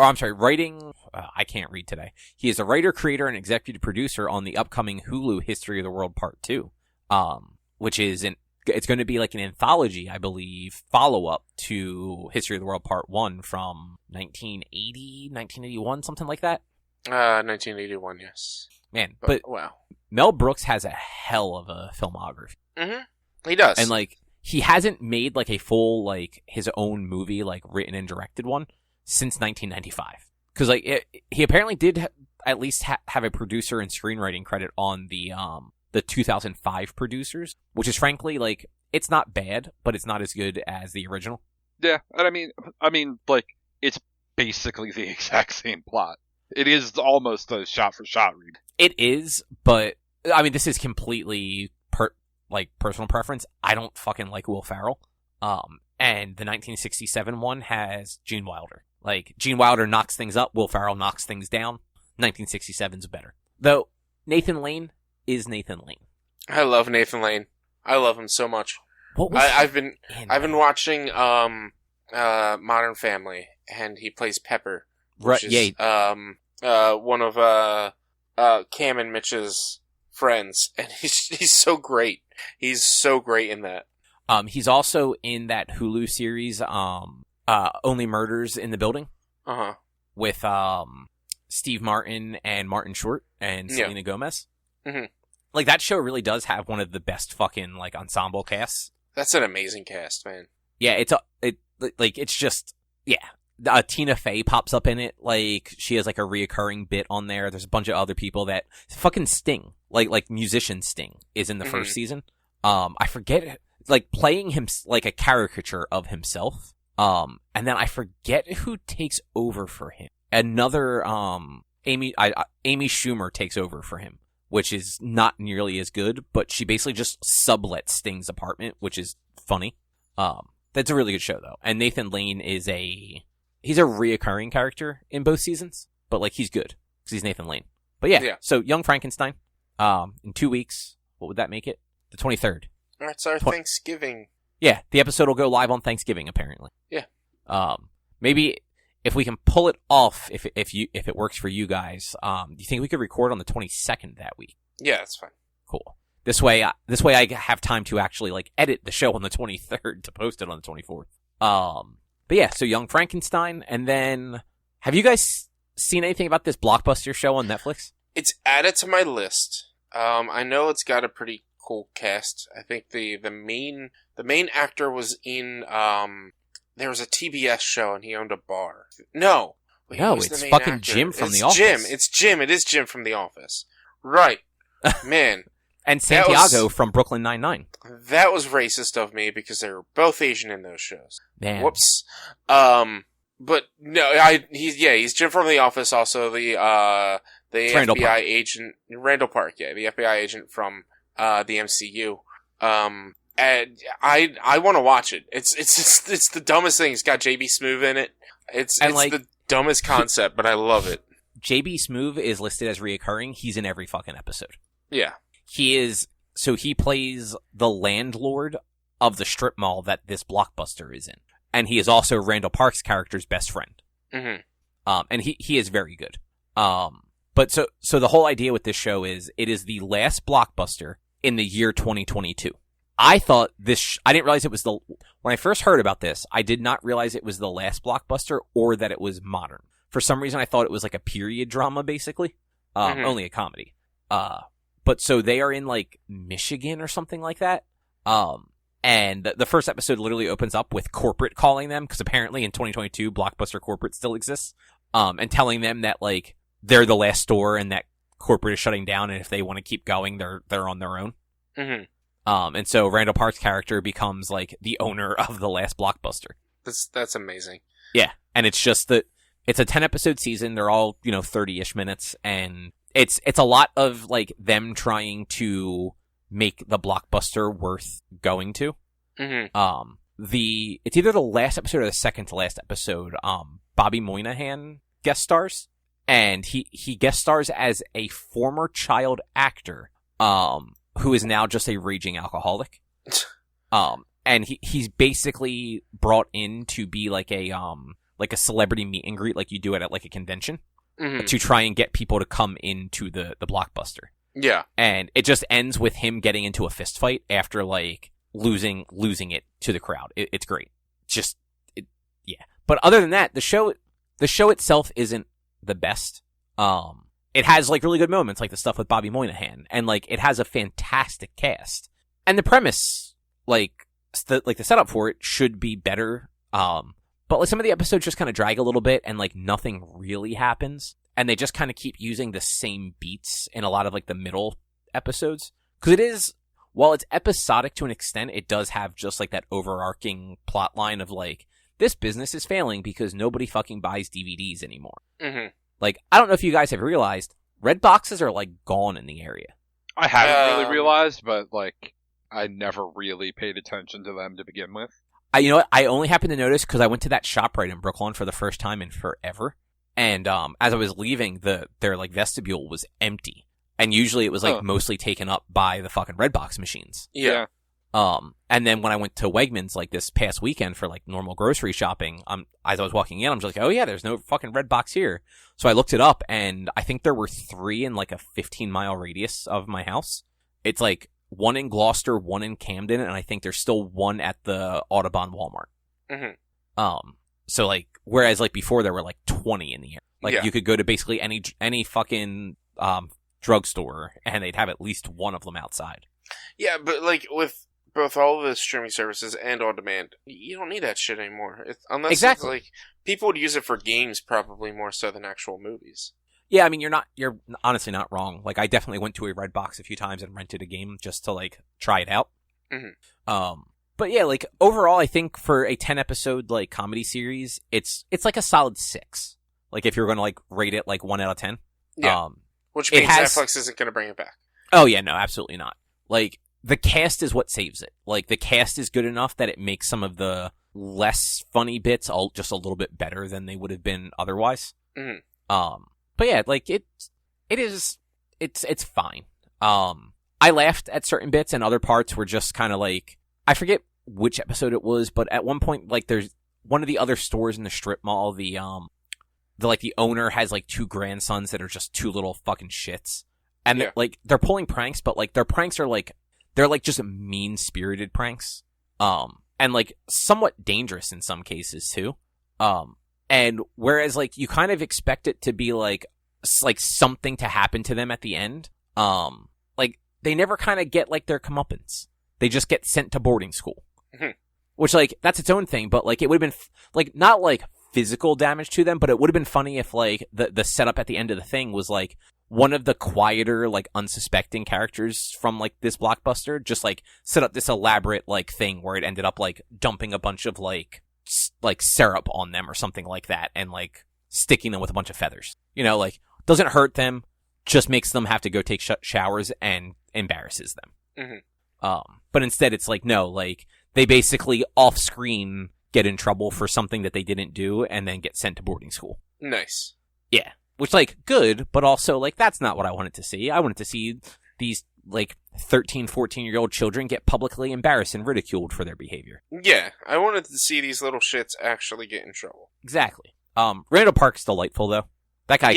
I'm sorry, writing... I can't read today. He is a writer, creator, and executive producer on the upcoming Hulu History of the World Part 2, which is... It's going to be like an anthology, I believe, follow-up to History of the World Part 1 from 1980, 1981, something like that? 1981, yes. Man, but wow. Mel Brooks has a hell of a filmography. Mm-hmm. He does. And, like, he hasn't made, like, a full, like, his own movie, like, written and directed one since 1995. Because, like, he apparently did at least have a producer and screenwriting credit on the 2005 producers, which is frankly, like, it's not bad, but it's not as good as the original. Yeah, and I mean, like, it's basically the exact same plot. It is almost a shot-for-shot read. It is, but, I mean, this is completely, personal preference. I don't fucking like Will Ferrell. And the 1967 one has Gene Wilder. Like, Gene Wilder knocks things up, Will Ferrell knocks things down. 1967's better. Though, Nathan Lane is Nathan Lane. I love Nathan Lane. I love him so much. I've been watching Modern Family, and he plays Pepper, which is one of Cam and Mitch's friends, and he's so great. He's so great in that. He's also in that Hulu series, Only Murders in the Building. Uh-huh. With Steve Martin and Martin Short and Selena Gomez. Mm-hmm. Like, that show really does have one of the best fucking, like, ensemble casts. That's an amazing cast, man. Yeah, it's just, yeah. Tina Fey pops up in it. Like, she has, like, a reoccurring bit on there. There's a bunch of other people that... Fucking Sting. Like musician Sting is in the first season. I forget... Like, playing him, like, a caricature of himself. And then I forget who takes over for him. Another, Amy Schumer takes over for him, which is not nearly as good, but she basically just sublets Sting's apartment, which is funny. That's a really good show, though. And Nathan Lane he's a reoccurring character in both seasons, but, like, he's good, because he's Nathan Lane. But yeah, so Young Frankenstein, in 2 weeks, what would that make it? The 23rd. That's our Thanksgiving. Yeah, the episode will go live on Thanksgiving, apparently. Yeah. Maybe if we can pull it off, if it works for you guys, do you think we could record on the 22nd that week? Yeah, that's fine. Cool. This way I have time to actually, like, edit the show on the 23rd to post it on the 24th. But yeah, so Young Frankenstein, and then have you guys seen anything about this Blockbuster show on Netflix? It's added to my list. I know it's got a pretty cool cast. I think the main actor was in there was a TBS show and he owned a bar. No, it's fucking actor? Jim from The Office. It's Jim. It is Jim from The Office. Right, man. And Santiago from Brooklyn Nine-Nine. That was racist of me because they were both Asian in those shows. Man. Whoops. But no, he's Jim from The Office. Also the FBI agent, Randall Park. Yeah, the FBI agent from the MCU. And I want to watch it. It's the dumbest thing. It's got JB Smoove in it. It's like, the dumbest concept, but I love it. JB Smoove is listed as reoccurring. He's in every fucking episode. Yeah. He plays the landlord of the strip mall that this Blockbuster is in. And he is also Randall Park's character's best friend. Mm-hmm. And he is very good. But so the whole idea with this show is it is the last Blockbuster in the year 2022. I thought I didn't realize it was when I first heard about this, I did not realize it was the last blockbuster or that it was modern. For some reason, I thought it was like a period drama, basically. Only a comedy. But so they are in like Michigan or something like that. And the first episode literally opens up with corporate calling them, because apparently in 2022, Blockbuster corporate still exists. And telling them that like they're the last store and that corporate is shutting down, and if they want to keep going, they're on their own. Mm-hmm. And so Randall Park's character becomes like the owner of the last Blockbuster. That's amazing. Yeah, and it's just that it's a 10-episode season. They're all 30-ish minutes, and it's a lot of like them trying to make the Blockbuster worth going to. Mm-hmm. It's either the last episode or the second to last episode. Bobby Moynihan guest stars, and he guest stars as a former child actor. Who is now just a raging alcoholic. And he's basically brought in to be like a celebrity meet and greet like you do at like a convention, mm-hmm. to try and get people to come into the Blockbuster. Yeah. And it just ends with him getting into a fist fight after like losing it to the crowd. It's great. Yeah. But other than that, the show itself isn't the best. It has like really good moments, like the stuff with Bobby Moynihan, and like it has a fantastic cast. And the premise, like the setup for it, should be better. But like some of the episodes just kind of drag a little bit, and like nothing really happens, and they just kind of keep using the same beats in a lot of like the middle episodes. Because it is, while it's episodic to an extent, it does have just like that overarching plot line of like, this business is failing because nobody fucking buys DVDs anymore. Mm-hmm. Like, I don't know if you guys have realized, red boxes are, like, gone in the area. I haven't really realized, but, like, I never really paid attention to them to begin with. You know what? I only happened to notice because I went to that shop right in Brooklyn for the first time in forever. And as I was leaving, their, like, vestibule was empty. And usually it was, like, mostly taken up by the fucking red box machines. Yeah. And then when I went to Wegmans, like, this past weekend for, like, normal grocery shopping, as I was walking in, I'm just like, oh yeah, there's no fucking red box here. So I looked it up, and I think there were 3 in, like, a 15-mile radius of my house. It's, like, 1 in Gloucester, 1 in Camden, and I think there's still 1 at the Audubon Walmart. Mm-hmm. So, like, whereas, like, before there were, like, 20 in the area. Like, you could go to basically any fucking, drugstore, and they'd have at least 1 of them outside. Yeah, but, like, with both all of the streaming services and on demand, you don't need that shit anymore. Unless exactly. It's like, people would use it for games probably more so than actual movies. Yeah, I mean, you're honestly not wrong. Like, I definitely went to a Redbox a few times and rented a game just to, like, try it out. Mm-hmm. But yeah, like, overall, I think for a 10-episode, like, comedy series, it's like a solid 6. Like, if you're going to, like, rate it, like, 1 out of 10. Yeah. Which means Netflix isn't going to bring it back. Oh, yeah, no, absolutely not. Like, the cast is what saves it. Like, the cast is good enough that it makes some of the less funny bits just a little bit better than they would have been otherwise. Mm-hmm. But yeah, like, it's fine. I laughed at certain bits, and other parts were just kind of like, I forget which episode it was, but at one point, like, there's one of the other stores in the strip mall, the owner has, like, 2 grandsons that are just 2 little fucking shits. And they're pulling pranks, but like their pranks are like, they're like just mean-spirited pranks. And like somewhat dangerous in some cases too. And whereas like you kind of expect it to be like something to happen to them at the end. Like they never kind of get like their comeuppance. They just get sent to boarding school. Mm-hmm. Which like, that's its own thing, but like it would have been like, not like physical damage to them, but it would have been funny if like the setup at the end of the thing was like, one of the quieter, like, unsuspecting characters from, like, this blockbuster just, like, set up this elaborate, like, thing where it ended up, like, dumping a bunch of, like syrup on them or something like that and, like, sticking them with a bunch of feathers. You know, like, doesn't hurt them, just makes them have to go take showers and embarrasses them. Mm-hmm. But instead it's like, no, like, they basically off-screen get in trouble for something that they didn't do and then get sent to boarding school. Nice. Yeah. Which, like, good, but also, like, that's not what I wanted to see. I wanted to see these, like, 13, 14-year-old children get publicly embarrassed and ridiculed for their behavior. Yeah, I wanted to see these little shits actually get in trouble. Exactly. Randall Park's delightful, though. That guy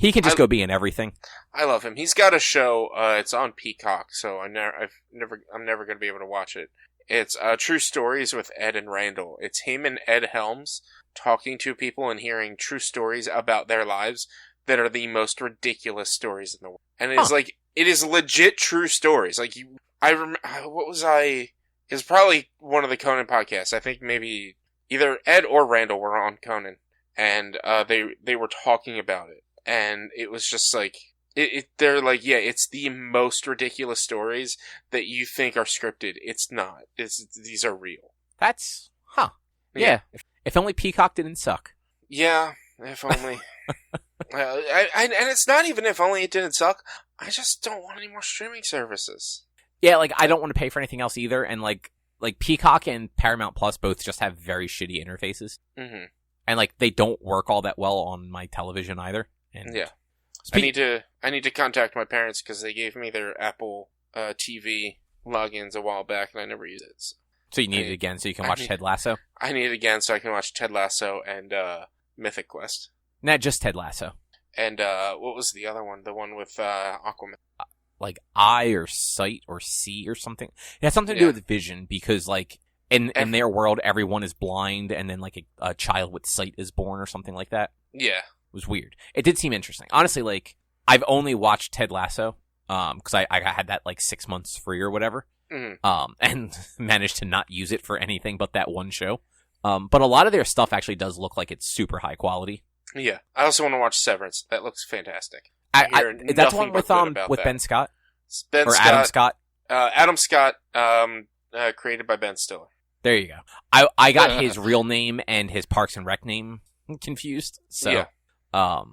He can just go be in everything. I love him. He's got a show. It's on Peacock, so I'm never going to be able to watch it. It's True Stories with Ed and Randall. It's him and Ed Helms talking to people and hearing true stories about their lives that are the most ridiculous stories in the world. And it's like, it is legit true stories. Like, it's probably one of the Conan podcasts. I think maybe either Ed or Randall were on Conan, and they were talking about it. And it was just like, they're like, yeah, it's the most ridiculous stories that you think are scripted. It's not. These are real. That's, yeah. If only Peacock didn't suck. Yeah, if only. And it's not even if only it didn't suck. I just don't want any more streaming services. Yeah, like, I don't want to pay for anything else either, and like Peacock and Paramount Plus both just have very shitty interfaces. Mm-hmm. And like, they don't work all that well on my television either. And yeah. I need to contact my parents because they gave me their Apple TV logins a while back and I never used it. So you need it again so you can watch Ted Lasso? I need it again so I can watch Ted Lasso and Mythic Quest. Not just Ted Lasso. And what was the other one? The one with Aquaman. Like I or Sight or See or something. It has something to do with vision because like in their world everyone is blind and then like a child with sight is born or something like that. Yeah. It was weird. It did seem interesting. Honestly, like I've only watched Ted Lasso because I had that like 6 months free or whatever. Mm-hmm. And managed to not use it for anything but that one show. But a lot of their stuff actually does look like it's super high quality. Yeah. I also want to watch Severance. That looks fantastic. That's the one with Ben Scott? Adam Scott? Adam Scott, created by Ben Stiller. There you go. I got his real name and his Parks and Rec name confused. So, I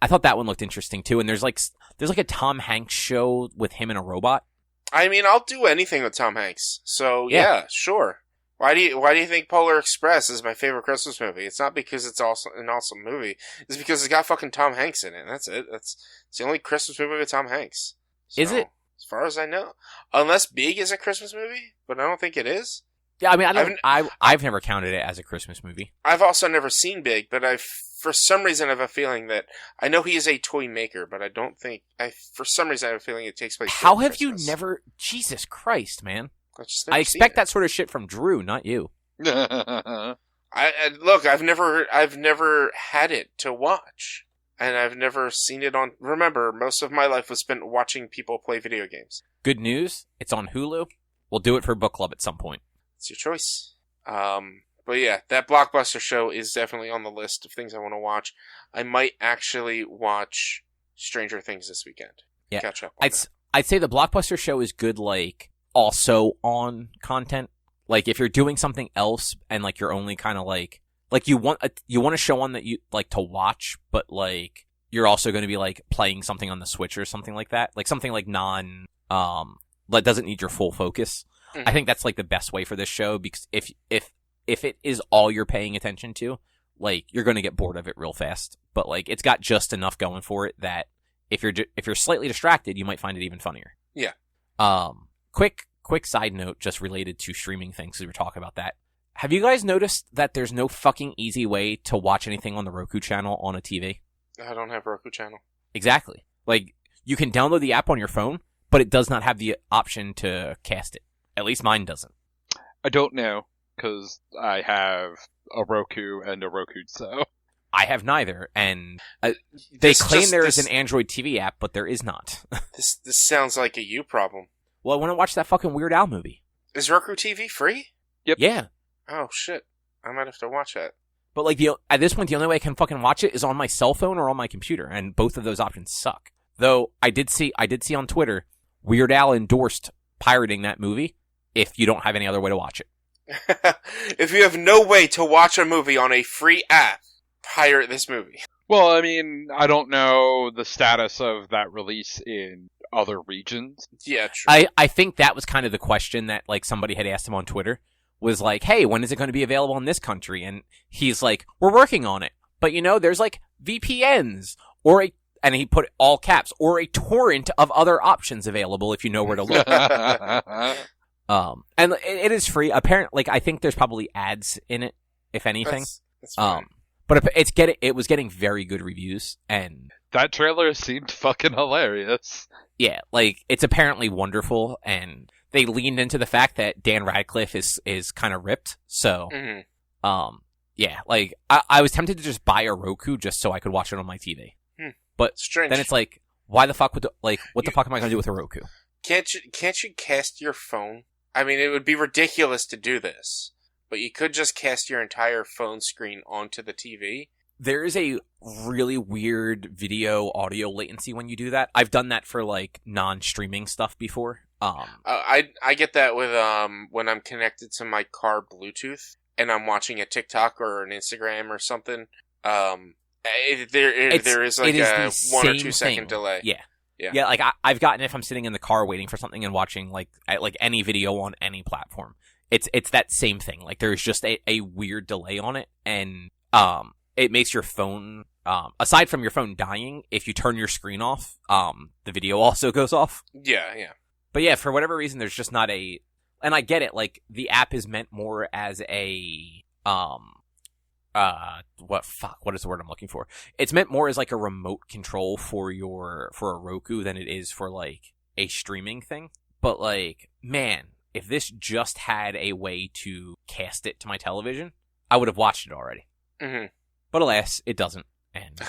thought that one looked interesting too. And there's like a Tom Hanks show with him and a robot. I mean, I'll do anything with Tom Hanks. So yeah, sure. Why do you think Polar Express is my favorite Christmas movie? It's not because it's also an awesome movie. It's because it's got fucking Tom Hanks in it. That's it. It's the only Christmas movie with Tom Hanks. So, is it? As far as I know, unless Big is a Christmas movie, but I don't think it is. Yeah, I mean, I've never counted it as a Christmas movie. I've also never seen Big, but for some reason, I have a feeling that I know he is a toy maker, but I don't think for some reason, I have a feling it takes place. How have you never? Jesus Christ, man! I expect that sort of shit from Drew, not you. Look, I've never had it to watch, and I've never seen it on. Remember, most of my life was spent watching people play video games. Good news, it's on Hulu. We'll do it for book club at some point. It's your choice. But yeah, that Blockbuster show is definitely on the list of things I want to watch. I might actually watch Stranger Things this weekend. Yeah, catch up on I'd say the Blockbuster show is good, like, also on content. Like, if you're doing something else and, like, you're only kind of, like you want a show on that you like to watch, but, like, you're also going to be, like, playing something on the Switch or something like that. Like, something, like, that doesn't need your full focus. Mm-hmm. I think that's, like, the best way for this show, because if it is all you're paying attention to, like, you're going to get bored of it real fast. But, like, it's got just enough going for it that if you're slightly distracted, you might find it even funnier. Yeah. Quick side note, just related to streaming things, because we were talking about that. Have you guys noticed that there's no fucking easy way to watch anything on the Roku channel on a TV? I don't have Roku channel. Exactly. Like, you can download the app on your phone, but it does not have the option to cast it. At least mine doesn't. I don't know, because I have a Roku and a Roku, so... I have neither, and they claim there is an Android TV app, but there is not. This sounds like a you problem. Well, I want to watch that fucking Weird Al movie. Is Roku TV free? Yep. Yeah. Oh, shit. I might have to watch that. But, like, at this point, the only way I can fucking watch it is on my cell phone or on my computer, and both of those options suck. Though, I did see on Twitter, Weird Al endorsed pirating that movie if you don't have any other way to watch it. If you have no way to watch a movie on a free app, pirate this movie. Well, I mean, I don't know the status of that release in other regions. Yeah, true. I think that was kind of the question that, like, somebody had asked him on Twitter, was like, hey, when is it going to be available in this country? And he's like, we're working on it. But, there's, like, VPNs, and he put all caps, or a torrent of other options available if you know where to look. And it is free. Apparently, like, I think there's probably ads in it, if anything. That's fine. But it was getting very good reviews, and That trailer seemed fucking hilarious. Yeah, like, it's apparently wonderful, and they leaned into the fact that Dan Radcliffe is kind of ripped, so, yeah, like, I was tempted to just buy a Roku just so I could watch it on my TV. But Strange. then it's like, why the fuck would, what the fuck am I gonna do with a Roku? Can't you cast your phone? I mean, it would be ridiculous to do this, but you could just cast your entire phone screen onto the TV. There is a really weird video audio latency when you do that. I've done that for like non-streaming stuff before. I get that with when I'm connected to my car Bluetooth and I'm watching a TikTok or an Instagram or something. There is like a 1 or 2 second delay. Yeah. Like I've gotten if I'm sitting in the car waiting for something and watching like any video on any platform. It's that same thing. Like there's just a weird delay on it, and it makes your phone, aside from your phone dying, if you turn your screen off, the video also goes off. Yeah. But yeah, for whatever reason, there's just not a, and I get it, like, the app is meant more as a, what is the word I'm looking for? It's meant more as like a remote control for a Roku than it is for like a streaming thing. But like, man, if this just had a way to cast it to my television, I would have watched it already. Mm-hmm. But alas, it doesn't. And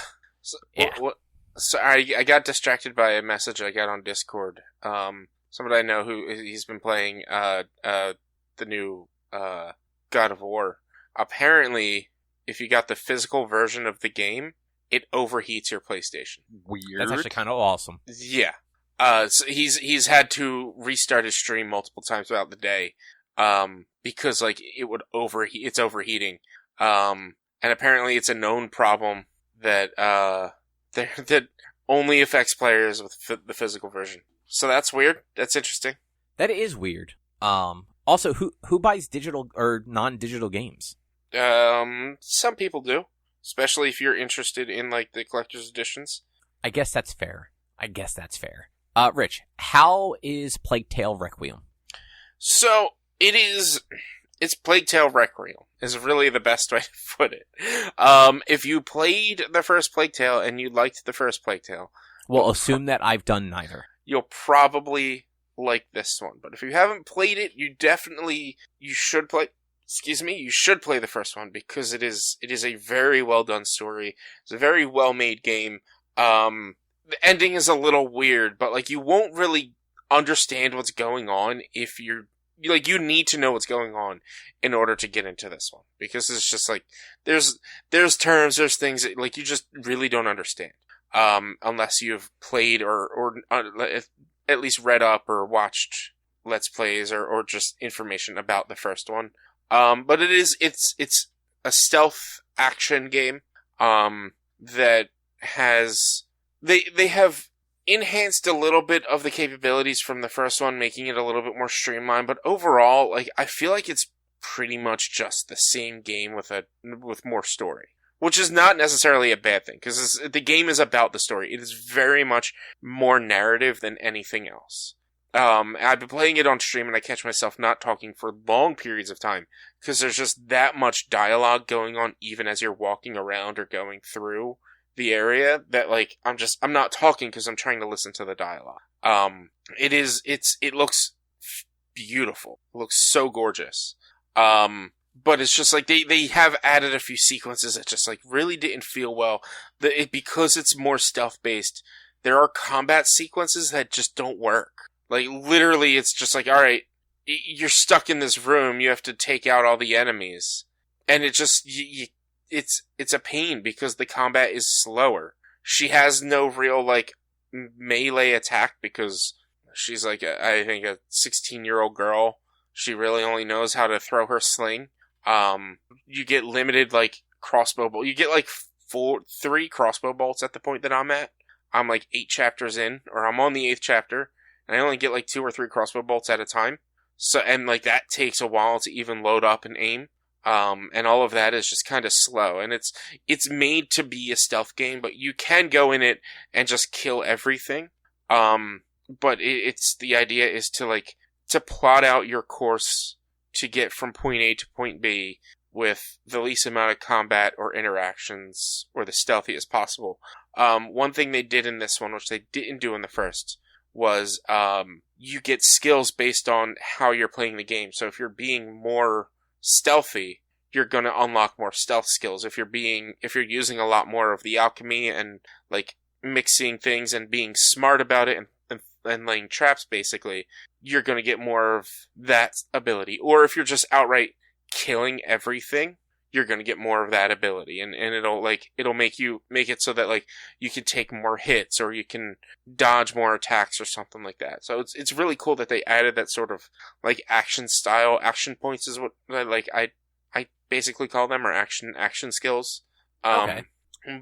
so I got distracted by a message I got on Discord. Somebody I know he's been playing the new God of War. Apparently, if you got the physical version of the game, it overheats your PlayStation. Weird. That's actually kind of awesome. Yeah. So he's had to restart his stream multiple times throughout the day, because like it would overheat. It's overheating. And apparently it's a known problem that that only affects players with the physical version. So that's weird. That's interesting. That is weird. Also, who buys digital or non-digital games? Some people do, especially if you're interested in like the collector's editions. I guess that's fair. Rich, how is Plague Tale Requiem? So it's Plague Tale Requiem is really the best way to put it. If you played the first Plague Tale and you liked the first Plague Tale, well, assume that I've done neither. You'll probably like this one. But if you haven't played it, you should play. You should play the first one because it is a very well done story. It's a very well made game. The ending is a little weird, but like you won't really understand what's going on if you need to know what's going on in order to get into this one, because it's just like there's terms, there's things that like you just really don't understand unless you've played or at least read up or watched Let's Plays or just information about the first one. But it's a stealth action game that has they have enhanced a little bit of the capabilities from the first one, making it a little bit more streamlined, but overall, like, I feel like it's pretty much just the same game with more story, which is not necessarily a bad thing, because the game is about the story. It is very much more narrative than anything else. I've been playing it on stream, and I catch myself not talking for long periods of time, because there's just that much dialogue going on, even as you're walking around or going through the area, that like I'm not talking because I'm trying to listen to the dialogue. It looks beautiful. It looks so gorgeous. But it's just like they have added a few sequences that just like really didn't feel well. Because it's more stealth based, there are combat sequences that just don't work. Like literally, it's just like, all right, you're stuck in this room. You have to take out all the enemies, and it just it's a pain because the combat is slower. She has no real like melee attack because she's like I think a 16-year-old girl. She really only knows how to throw her sling. You get limited like crossbow bolt. You get like 3 crossbow bolts at the point that I'm at. I'm like 8 chapters in, or I'm on the 8th chapter, and I only get like 2 or 3 crossbow bolts at a time. So, and like that takes a while to even load up and aim. And all of that is just kind of slow, and it's made to be a stealth game, but you can go in it and just kill everything. But it's the idea is to plot out your course to get from point A to point B with the least amount of combat or interactions, or the stealthiest possible. One thing they did in this one, which they didn't do in the first, was you get skills based on how you're playing the game. So if you're being more stealthy, you're going to unlock more stealth skills. If you're using a lot more of the alchemy and like mixing things and being smart about it and laying traps, basically, you're going to get more of that ability. Or if you're just outright killing everything, you're going to get more of that ability, and it'll make it so that like you can take more hits, or you can dodge more attacks or something like that. So it's really cool that they added that sort of like action points is what like I basically call them, or action skills. Okay.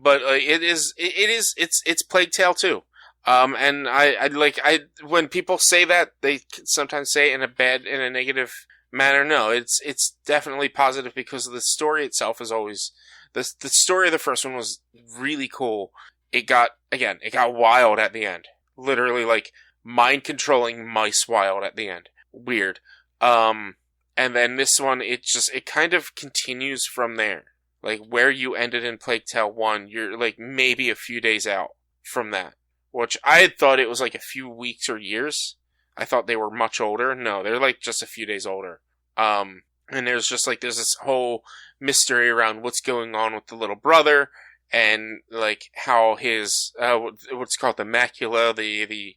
But it's Plague Tale too. And I when people say that, they sometimes say it in a negative manner. No, it's definitely positive, because the story itself is always the story of the first one was really cool. It got wild at the end, literally like mind controlling mice wild at the end. Weird. And then this one, it kind of continues from there, like where you ended in Plague Tale 1. You're like maybe a few days out from that, which I had thought it was like a few weeks or years. I thought they were much older. No, they're like just a few days older. And there's this whole mystery around what's going on with the little brother, and like how his what's called the macula, the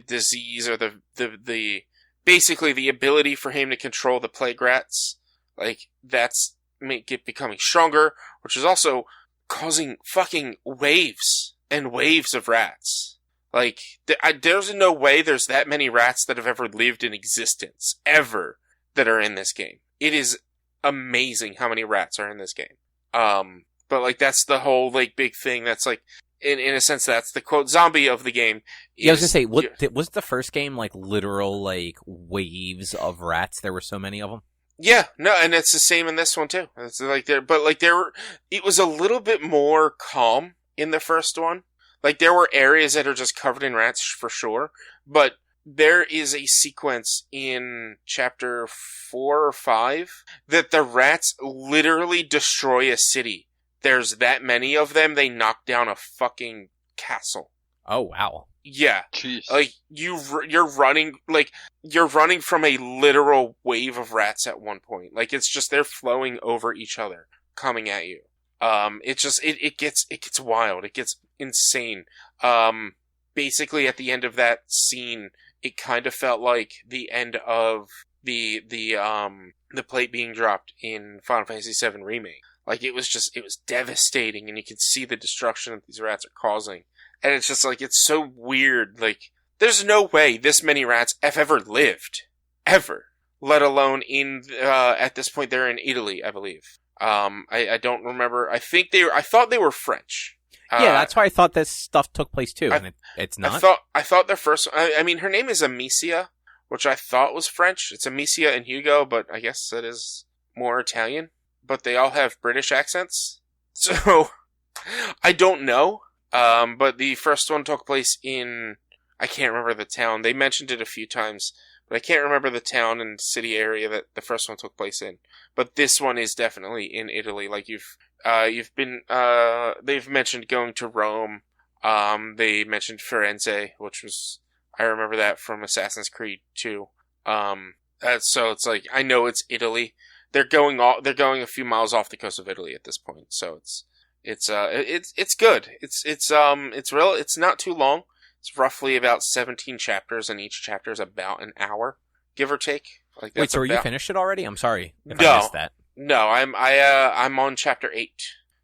disease, or the basically the ability for him to control the plague rats, like that's becoming stronger, which is also causing fucking waves and waves of rats. Like, there's no way there's that many rats that have ever lived in existence, ever, that are in this game. It is amazing how many rats are in this game. But, like, that's the whole, like, big thing. That's, like, in a sense, that's the, quote, zombie of the game. Yeah, I was gonna say, was the first game, like, literal, like, waves of rats? There were so many of them? Yeah, no, and it's the same in this one, too. It's like, it was a little bit more calm in the first one. Like, there were areas that are just covered in rats for sure, but there is a sequence in chapter 4 or 5 that the rats literally destroy a city. There's that many of them, they knock down a fucking castle. Oh, wow. Yeah. Jeez. Like, you're running from a literal wave of rats at one point. Like, it's just, they're flowing over each other, coming at you. It gets wild. It gets insane. Basically at the end of that scene, it kind of felt like the end of the plate being dropped in Final Fantasy VII Remake. Like, it was devastating, and you could see the destruction that these rats are causing. And it's just like, it's so weird. Like, there's no way this many rats have ever lived. Ever. Let alone at this point they're in Italy, I believe. I don't remember. I thought they were French. Yeah, that's why I thought this stuff took place too, and it's not. I thought their first. I mean, her name is Amicia, which I thought was French. It's Amicia and Hugo, but I guess it is more Italian. But they all have British accents, so I don't know. But the first one took place in, I can't remember the town. They mentioned it a few times, but I can't remember the town and city area that the first one took place in. But this one is definitely in Italy. Like, they've mentioned going to Rome. They mentioned Firenze, which was, I remember that from Assassin's Creed 2. So it's like, I know it's Italy. They're going a few miles off the coast of Italy at this point. So it's good. It's not too long. It's roughly about 17 chapters, and each chapter is about an hour, give or take. Like, wait, so you finished it already? I'm sorry if I missed that. No, I'm on chapter 8,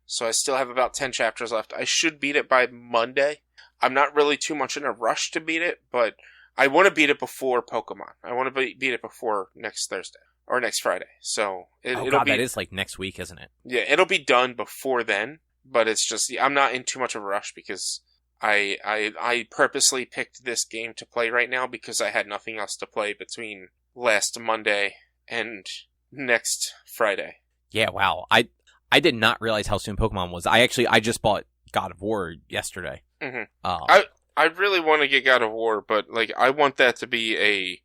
so I still have about 10 chapters left. I should beat it by Monday. I'm not really too much in a rush to beat it, but I want to beat it before Pokemon. I want to beat it before next Thursday or next Friday. So it'll be, that is like next week, isn't it? Yeah, it'll be done before then. But it's just, I'm not in too much of a rush, because I purposely picked this game to play right now because I had nothing else to play between last Monday and next Friday. Yeah, wow. I did not realize how soon Pokemon was. I just bought God of War yesterday. Mm-hmm. I really want to get God of War, but like, I want that to be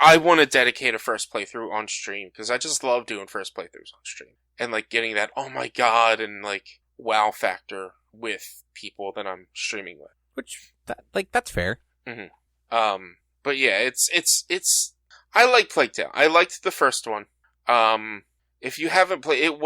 I want to dedicate a first playthrough on stream, because I just love doing first playthroughs on stream. and like getting that oh my god and like wow factor with people that I'm streaming with. Which that's fair. Mm-hmm. But yeah, it's. I like Plague Tale. I liked the first one. If you haven't played, it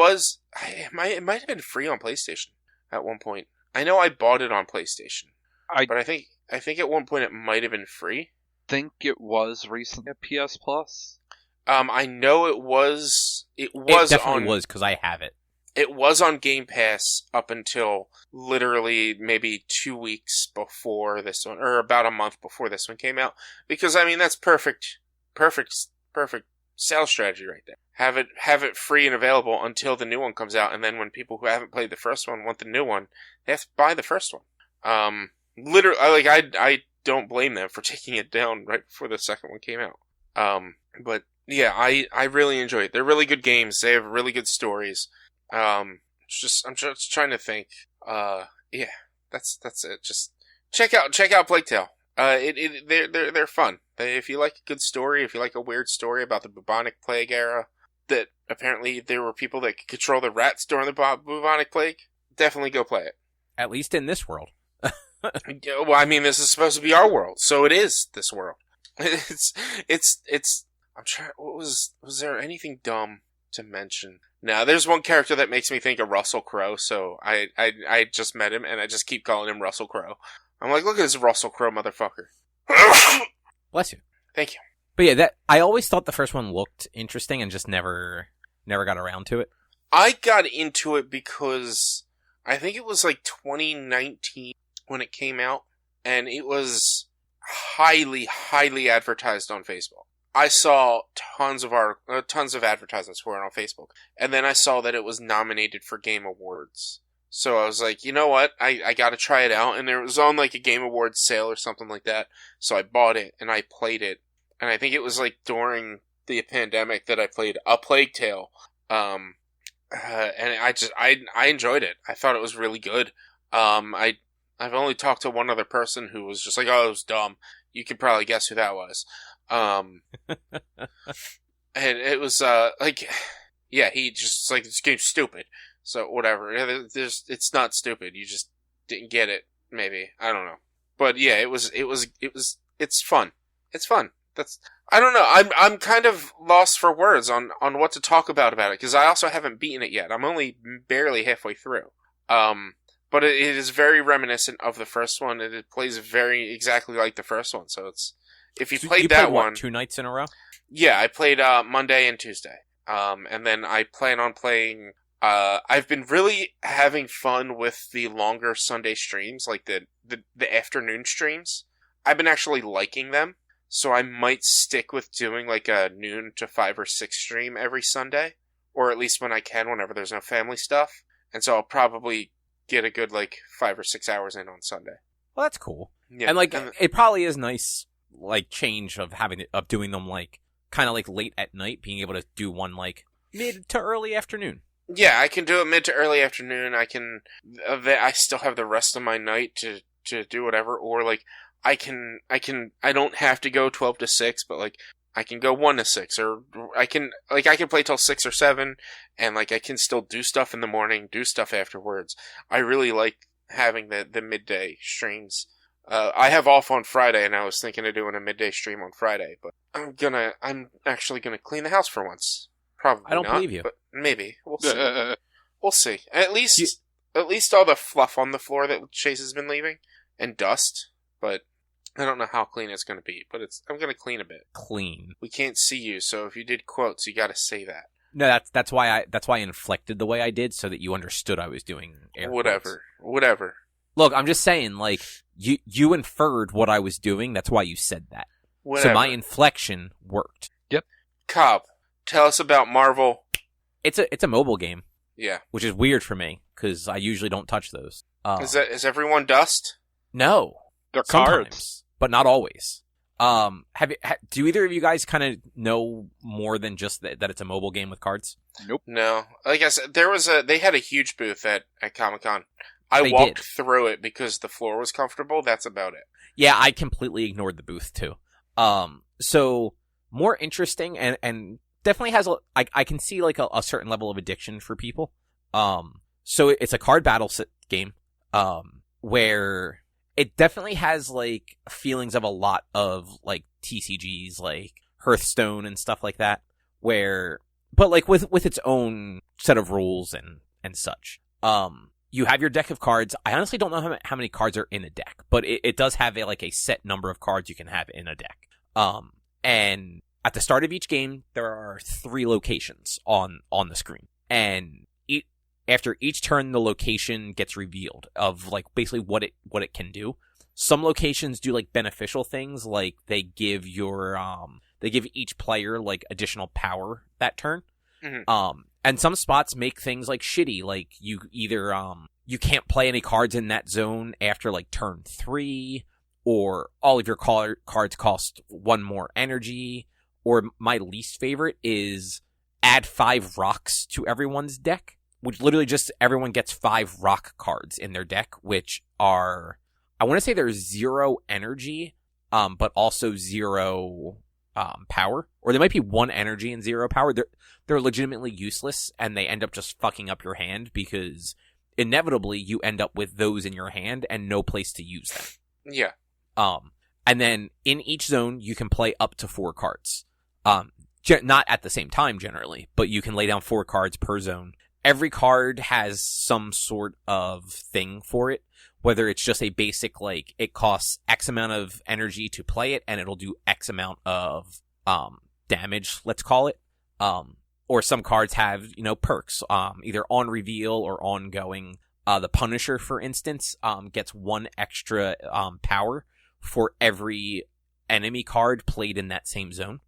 might have been free on PlayStation at one point. I know I bought it on PlayStation, but I think at one point it might have been free. Think it was recently at PS Plus. I know it was. It definitely was because I have it. It was on Game Pass up until literally maybe 2 weeks before this one, or about a month before this one came out. Because I mean that's perfect sales strategy right there. Have it free and available until the new one comes out, and then when people who haven't played the first one want the new one, they have to buy the first one. Literally, I don't blame them for taking it down right before the second one came out. But yeah, I really enjoy it. They're really good games. They have really good stories. I'm just trying to think. Yeah, that's it. Just check out Plague Tale. They're fun. If you like a good story, if you like a weird story about the bubonic plague era, that apparently there were people that could control the rats during the bubonic plague, definitely go play it. At least in this world. Well, I mean, this is supposed to be our world, so it is this world. It's. I'm trying. Was there anything dumb to mention? Now, there's one character that makes me think of Russell Crowe, so I just met him, and I just keep calling him Russell Crowe. I'm like, look at this Russell Crowe motherfucker. Bless you. Thank you. But yeah, I always thought the first one looked interesting and just never got around to it. I got into it because I think it was like 2019 when it came out, and it was highly, highly advertised on Facebook. I saw tons of advertisements for it on Facebook, and then I saw that it was nominated for Game Awards. So I was like, you know what? I gotta try it out, and it was on like a Game Awards sale or something like that. So I bought it and I played it, and I think it was like during the pandemic that I played A Plague Tale. And I enjoyed it. I thought it was really good. I've only talked to one other person who was just like, oh, it was dumb. You could probably guess who that was. And it was, like, yeah, he just, like, this game's stupid. So, whatever. It's not stupid. You just didn't get it, maybe. I don't know. But, yeah, it's fun. It's fun. I don't know. I'm kind of lost for words on what to talk about it, because I also haven't beaten it yet. I'm only barely halfway through. But it is very reminiscent of the first one, and it plays very exactly like the first one, so it's... If you played that one... 2 nights in a row? Yeah, I played Monday and Tuesday. And then I plan on playing... I've been really having fun with the longer Sunday streams, like the afternoon streams. I've been actually liking them, so I might stick with doing like a noon to 5 or 6 stream every Sunday. Or at least when I can, whenever there's no family stuff. And so I'll probably get a good like 5 or 6 hours in on Sunday. Well, that's cool. Yeah, and like it probably is nice, like change of doing them like kind of like late at night, being able to do one like mid to early afternoon. Yeah, I can do it mid to early afternoon. I still have the rest of my night to do whatever, or like I don't have to go 12 to 6, but like I can go 1 to 6, or I can play till 6 or 7, and like I can still do stuff in the morning, do stuff afterwards. I really like having the midday streams. I have off on Friday, and I was thinking of doing a midday stream on Friday, but I'm actually gonna clean the house for once. Probably I don't not, believe you, but maybe we'll see. We'll see. At least all the fluff on the floor that Chase has been leaving and dust, but I don't know how clean it's gonna be. But I'm gonna clean a bit. Clean. We can't see you, so if you did quotes, you got to say that. No, that's why I inflected the way I did, so that you understood I was doing air quotes. Whatever. Look, I'm just saying, like, you inferred what I was doing, that's why you said that. Whatever. So my inflection worked. Yep. Cobb, tell us about Marvel. It's a mobile game. Yeah. Which is weird for me, because I usually don't touch those. Is everyone dust? No. They're Sometimes, cards. but not always. Do either of you guys kind of know more than just that it's a mobile game with cards? Nope. No. Like I said, they had a huge booth at Comic-Con. I walked through it because the floor was comfortable. That's about it. Yeah, I completely ignored the booth too. So more interesting, and definitely has I can see like a certain level of addiction for people. So it's a card battle game, where it definitely has like feelings of a lot of like TCGs, like Hearthstone and stuff like that, but like with its own set of rules and such. You have your deck of cards. I honestly don't know how many cards are in a deck, but it does have a set number of cards you can have in a deck. And at the start of each game, there are 3 locations on the screen. And after each turn, the location gets revealed of like basically what it can do. Some locations do like beneficial things, like they give each player like additional power that turn. Mm-hmm. And some spots make things like shitty, like you either you can't play any cards in that zone after like turn 3, or all of your cards cost 1 more energy. Or my least favorite is add 5 rocks to everyone's deck, which literally just everyone gets 5 rock cards in their deck, which are, I want to say they're 0 energy, but also 0 power. Or they might be 1 energy and 0 power. They're legitimately useless, and they end up just fucking up your hand because inevitably you end up with those in your hand and no place to use them. Yeah. And then in each zone, you can play up to 4 cards. Not at the same time generally, but you can lay down 4 cards per zone. Every card has some sort of thing for it, whether it's just a basic, like, it costs X amount of energy to play it, and it'll do X amount of damage, let's call it. Or some cards have, perks, either on reveal or ongoing. The Punisher, for instance, gets 1 extra power for every enemy card played in that same zone.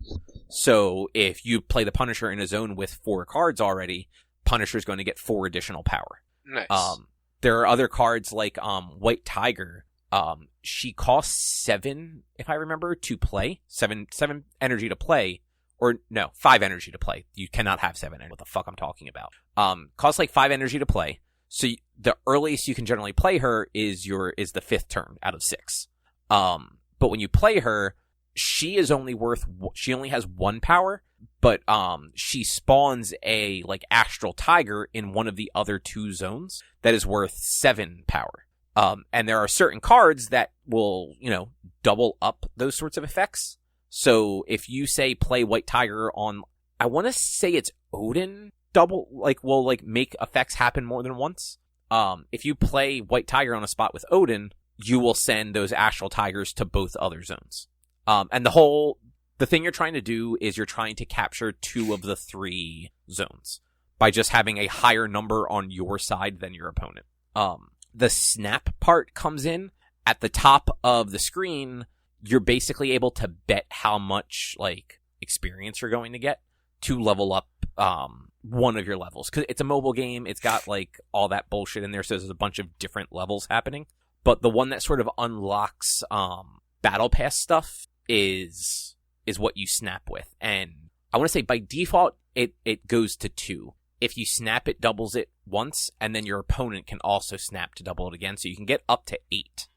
So if you play the Punisher in a zone with 4 cards already, Punisher's going to get 4 additional power. Nice. There are other cards like White Tiger. She costs 7, if I remember, to play. 7 energy to play. Or no, 5 energy to play. You cannot have 7 energy. What the fuck I'm talking about. Costs like 5 energy to play. So the earliest you can generally play her is the 5th turn out of 6. But when you play her, she only has 1 power, but she spawns a like astral tiger in one of the other 2 zones that is worth 7 power. And there are certain cards that will, double up those sorts of effects. So if you say play White Tiger on, I want to say it's Odin, will make effects happen more than once. If you play White Tiger on a spot with Odin, you will send those astral tigers to both other zones. And the thing you're trying to do is you're trying to capture 2 of the 3 zones by just having a higher number on your side than your opponent. The snap part comes in at the top of the screen. You're basically able to bet how much like experience you're going to get to level up one of your levels, because it's a mobile game. It's got like all that bullshit in there, so there's a bunch of different levels happening. But the one that sort of unlocks battle pass stuff is what you snap with, and I want to say by default it goes to 2. If you snap, it doubles it once, and then your opponent can also snap to double it again, so you can get up to 8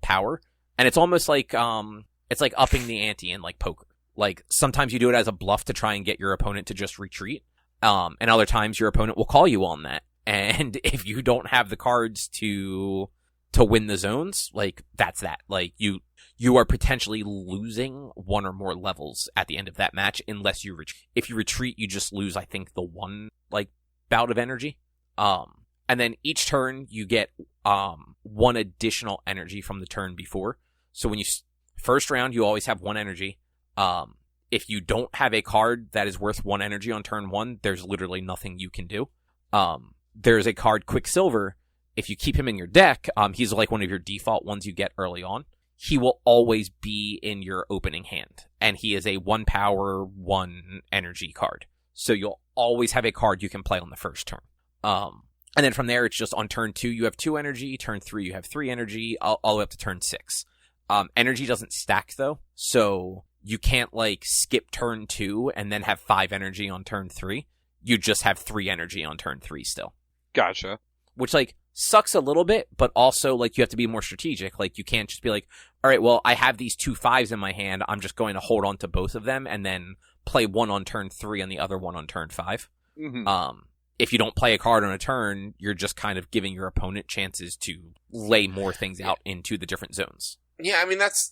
power. And it's almost like it's like upping the ante in like poker. Like sometimes you do it as a bluff to try and get your opponent to just retreat, and other times your opponent will call you on that. And if you don't have the cards to win the zones, like that's that. Like you are potentially losing 1 or more levels at the end of that match unless you retreat. If you retreat, you just lose, I think, the 1 like bout of energy. And then each turn you get 1 additional energy from the turn before. So when first round, you always have 1 energy. If you don't have a card that is worth 1 energy on turn 1, there's literally nothing you can do. There's a card, Quicksilver. If you keep him in your deck, he's like one of your default ones you get early on. He will always be in your opening hand, and he is a 1 power, 1 energy card. So you'll always have a card you can play on the first turn. And then from there, it's just on turn 2, you have 2 energy. Turn 3, you have 3 energy, all the way up to turn 6. Energy doesn't stack, though, so you can't, like, skip turn 2 and then have 5 energy on turn 3. You just have 3 energy on turn 3 still. Gotcha. Which, like, sucks a little bit, but also, like, you have to be more strategic. Like, you can't just be like, all right, well, I have these 2 5s in my hand. I'm just going to hold on to both of them, and then play one on turn 3 and the other one on turn 5. Mm-hmm. If you don't play a card on a turn, you're just kind of giving your opponent chances to lay more things out into the different zones. Yeah, I mean, that's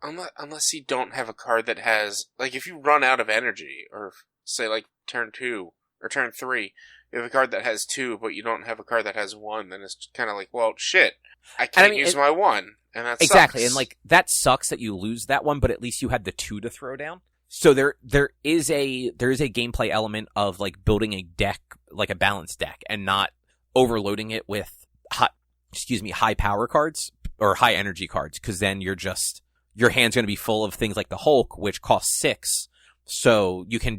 unless you don't have a card that has, like, if you run out of energy, or say, like, turn 2 or turn 3, you have a card that has 2, but you don't have a card that has 1, then it's kind of like, well, shit, I can't use my 1, and that exactly, sucks. and, like, that sucks that you lose that one, but at least you had the 2 to throw down. So there is a gameplay element of, like, building a deck, like a balanced deck, and not overloading it with high power cards or high energy cards, because then your hand's going to be full of things like the Hulk, which costs 6. So you can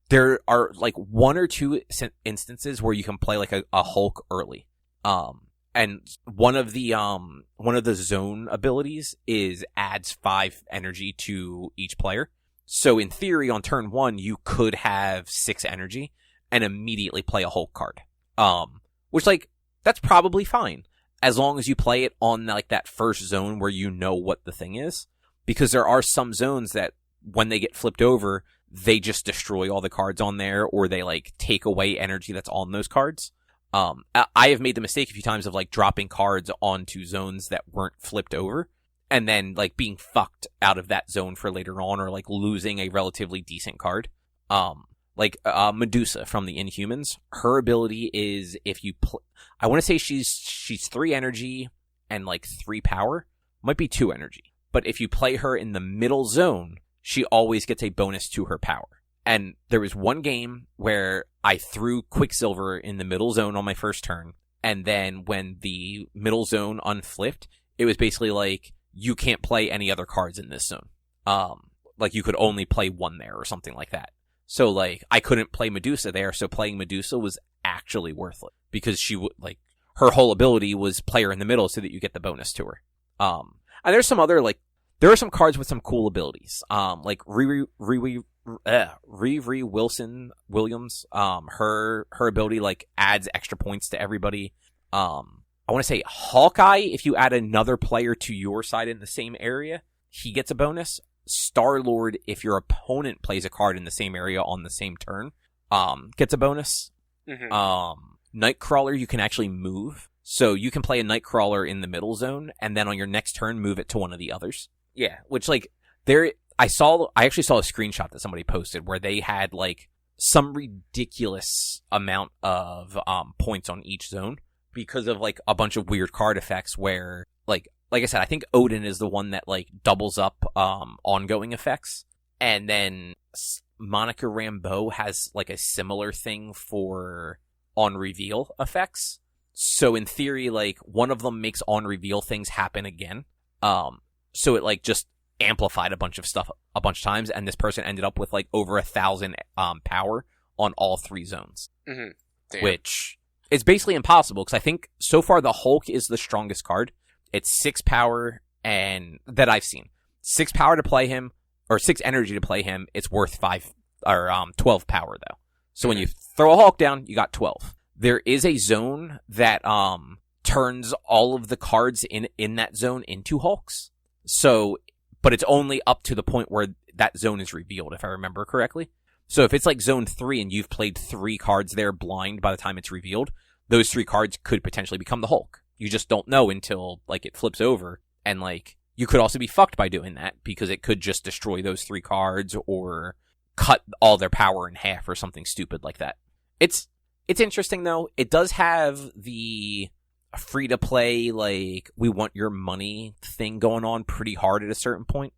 there are like 1 or 2 instances where you can play like a Hulk early. And one of the zone abilities adds 5 energy to each player. So in theory, on turn 1, you could have 6 energy and immediately play a Hulk card. Which, like, that's probably fine, as long as you play it on, like, that first zone where you know what the thing is. Because there are some zones that, when they get flipped over, they just destroy all the cards on there, or they, like, take away energy that's on those cards. I have made the mistake a few times of, like, dropping cards onto zones that weren't flipped over, and then, like, being fucked out of that zone for later on, or, like, losing a relatively decent card. Like, Medusa from the Inhumans, her ability is, if you I want to say she's 3 energy and, like, 3 power. Might be 2 energy. But if you play her in the middle zone, she always gets a bonus to her power. And there was one game where I threw Quicksilver in the middle zone on my first turn, and then when the middle zone unflipped, it was basically like, you can't play any other cards in this zone. Like, you could only play 1 there or something like that. So, like, I couldn't play Medusa there, so playing Medusa was actually worthless. Because she would, like, her whole ability was play her in the middle so that you get the bonus to her. And there's some other, like, there are some cards with some cool abilities. Like, Riri Williams, her ability, like, adds extra points to everybody. I want to say Hawkeye, if you add another player to your side in the same area, he gets a bonus. Star-Lord, if your opponent plays a card in the same area on the same turn, gets a bonus. Mm-hmm. Nightcrawler, you can actually move. So you can play a Nightcrawler in the middle zone, and then on your next turn, move it to one of the others. Yeah, which, like, I actually saw a screenshot that somebody posted where they had, like, some ridiculous amount of points on each zone because of, like, a bunch of weird card effects where, like I said, I think Odin is the one that, like, doubles up ongoing effects. And then Monica Rambeau has, like, a similar thing for on-reveal effects. So in theory, like, one of them makes on-reveal things happen again. So it, like, just amplified a bunch of stuff a bunch of times, and this person ended up with, like, over 1,000 power on all 3 zones. Mm-hmm. Which is basically impossible, because I think so far the Hulk is the strongest card. It's 6 power, and that I've seen. 6 power to play him, or 6 energy to play him. It's worth 12 power, though. So when you throw a Hulk down, you got 12. There is a zone that turns all of the cards in that zone into Hulks. So, but it's only up to the point where that zone is revealed, if I remember correctly. So if it's like zone 3 and you've played 3 cards there blind by the time it's revealed, those 3 cards could potentially become the Hulk. You just don't know until, like, it flips over. And, like, you could also be fucked by doing that, because it could just destroy those 3 cards or cut all their power in half or something stupid like that. It's interesting, though. It does have the free-to-play, like, we want your money thing going on pretty hard at a certain point.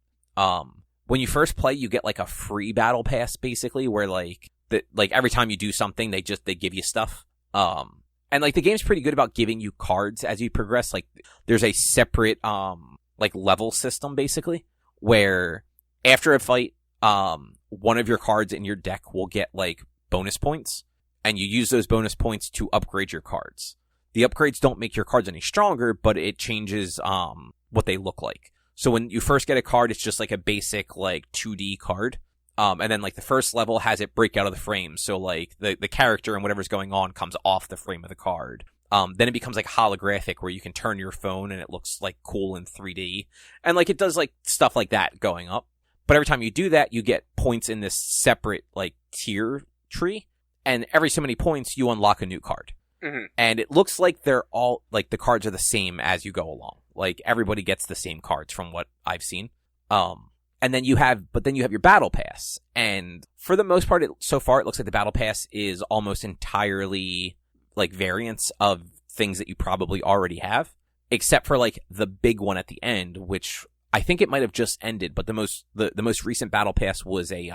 When you first play, you get, like, a free battle pass, basically, where, like, every time you do something, they give you stuff. And, like, the game's pretty good about giving you cards as you progress. Like, there's a separate, like, level system, basically, where after a fight, one of your cards in your deck will get, like, bonus points, and you use those bonus points to upgrade your cards. The upgrades don't make your cards any stronger, but it changes, what they look like. So when you first get a card, it's just, like, a basic, like, 2D card. And then, like, the first level has it break out of the frame. So, like, the character and whatever's going on comes off the frame of the card. Then it becomes, like, holographic, where you can turn your phone and it looks, like, cool in 3D. And, like, it does, like, stuff like that going up. But every time you do that, you get points in this separate, like, tier tree. And every so many points, you unlock a new card. Mm-hmm. And it looks like they're all, like, the cards are the same as you go along. Like, everybody gets the same cards from what I've seen. And then you have your battle pass. And for the most part, so far, it looks like the battle pass is almost entirely, like, variants of things that you probably already have. Except for, like, the big one at the end, which I think it might have just ended, but the most recent battle pass was a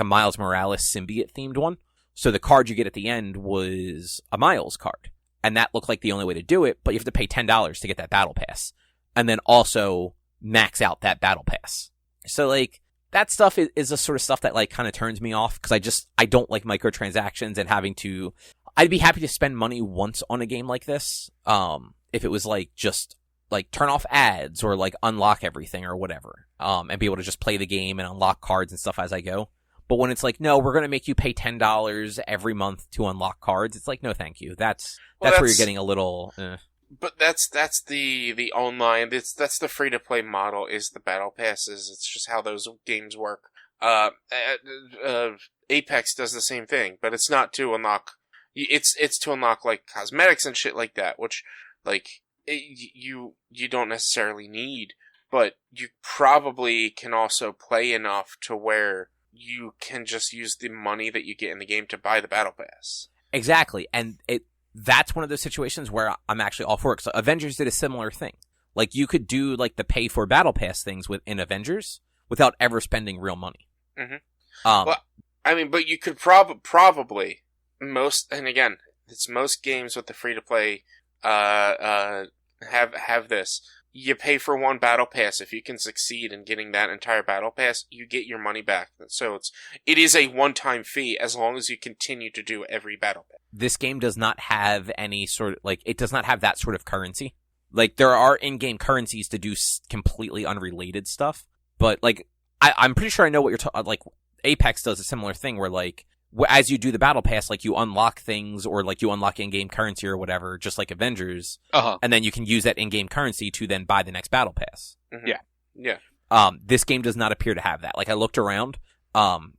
Miles Morales symbiote themed one. So the card you get at the end was a Miles card. And that looked like the only way to do it, but you have to pay $10 to get that battle pass. And then also max out that battle pass. So, like, that stuff is the sort of stuff that, like, kind of turns me off, because I don't like microtransactions and having to... I'd be happy to spend money once on a game like this, if it was, like, just, like, turn off ads or, like, unlock everything or whatever, and be able to just play the game and unlock cards and stuff as I go. But when it's like, no, we're going to make you pay $10 every month to unlock cards, it's like, no, thank you. That's where you're getting a little... But that's the online, that's the free-to-play model, is the battle passes. It's just how those games work. Apex does the same thing, but it's not to unlock... It's to unlock, like, cosmetics and shit like that, which, like, you don't necessarily need, but you probably can also play enough to where you can just use the money that you get in the game to buy the battle pass. Exactly, and that's one of those situations where I'm actually all for it. So Avengers did a similar thing. Like, you could do, like, the pay for battle pass things within Avengers without ever spending real money. Mm-hmm. Well, I mean, but you could probably and again, it's most games with the free to play have this. You pay for one battle pass. If you can succeed in getting that entire battle pass, you get your money back. So it is a one-time fee as long as you continue to do every battle pass. This game does not have any sort of, like, it does not have that sort of currency. Like, there are in-game currencies to do completely unrelated stuff, but, like, I'm pretty sure I know what you're talking. Like, Apex does a similar thing where, like, as you do the battle pass, like, you unlock things, or, like, you unlock in-game currency or whatever, just like Avengers, and then you can use that in-game currency to then buy the next battle pass. Mm-hmm. Yeah. This game does not appear to have that. Like, I looked around,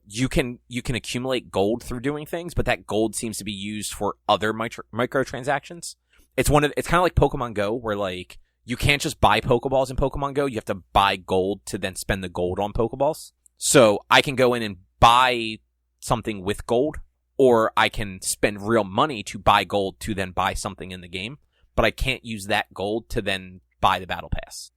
you can accumulate gold through doing things, but that gold seems to be used for other microtransactions. It's kind of like Pokemon Go, where, like, you can't just buy Pokeballs in Pokemon Go, you have to buy gold to then spend the gold on Pokeballs. So, I can go in and buy something with gold, or I can spend real money to buy gold to then buy something in the game, but I can't use that gold to then buy the battle pass.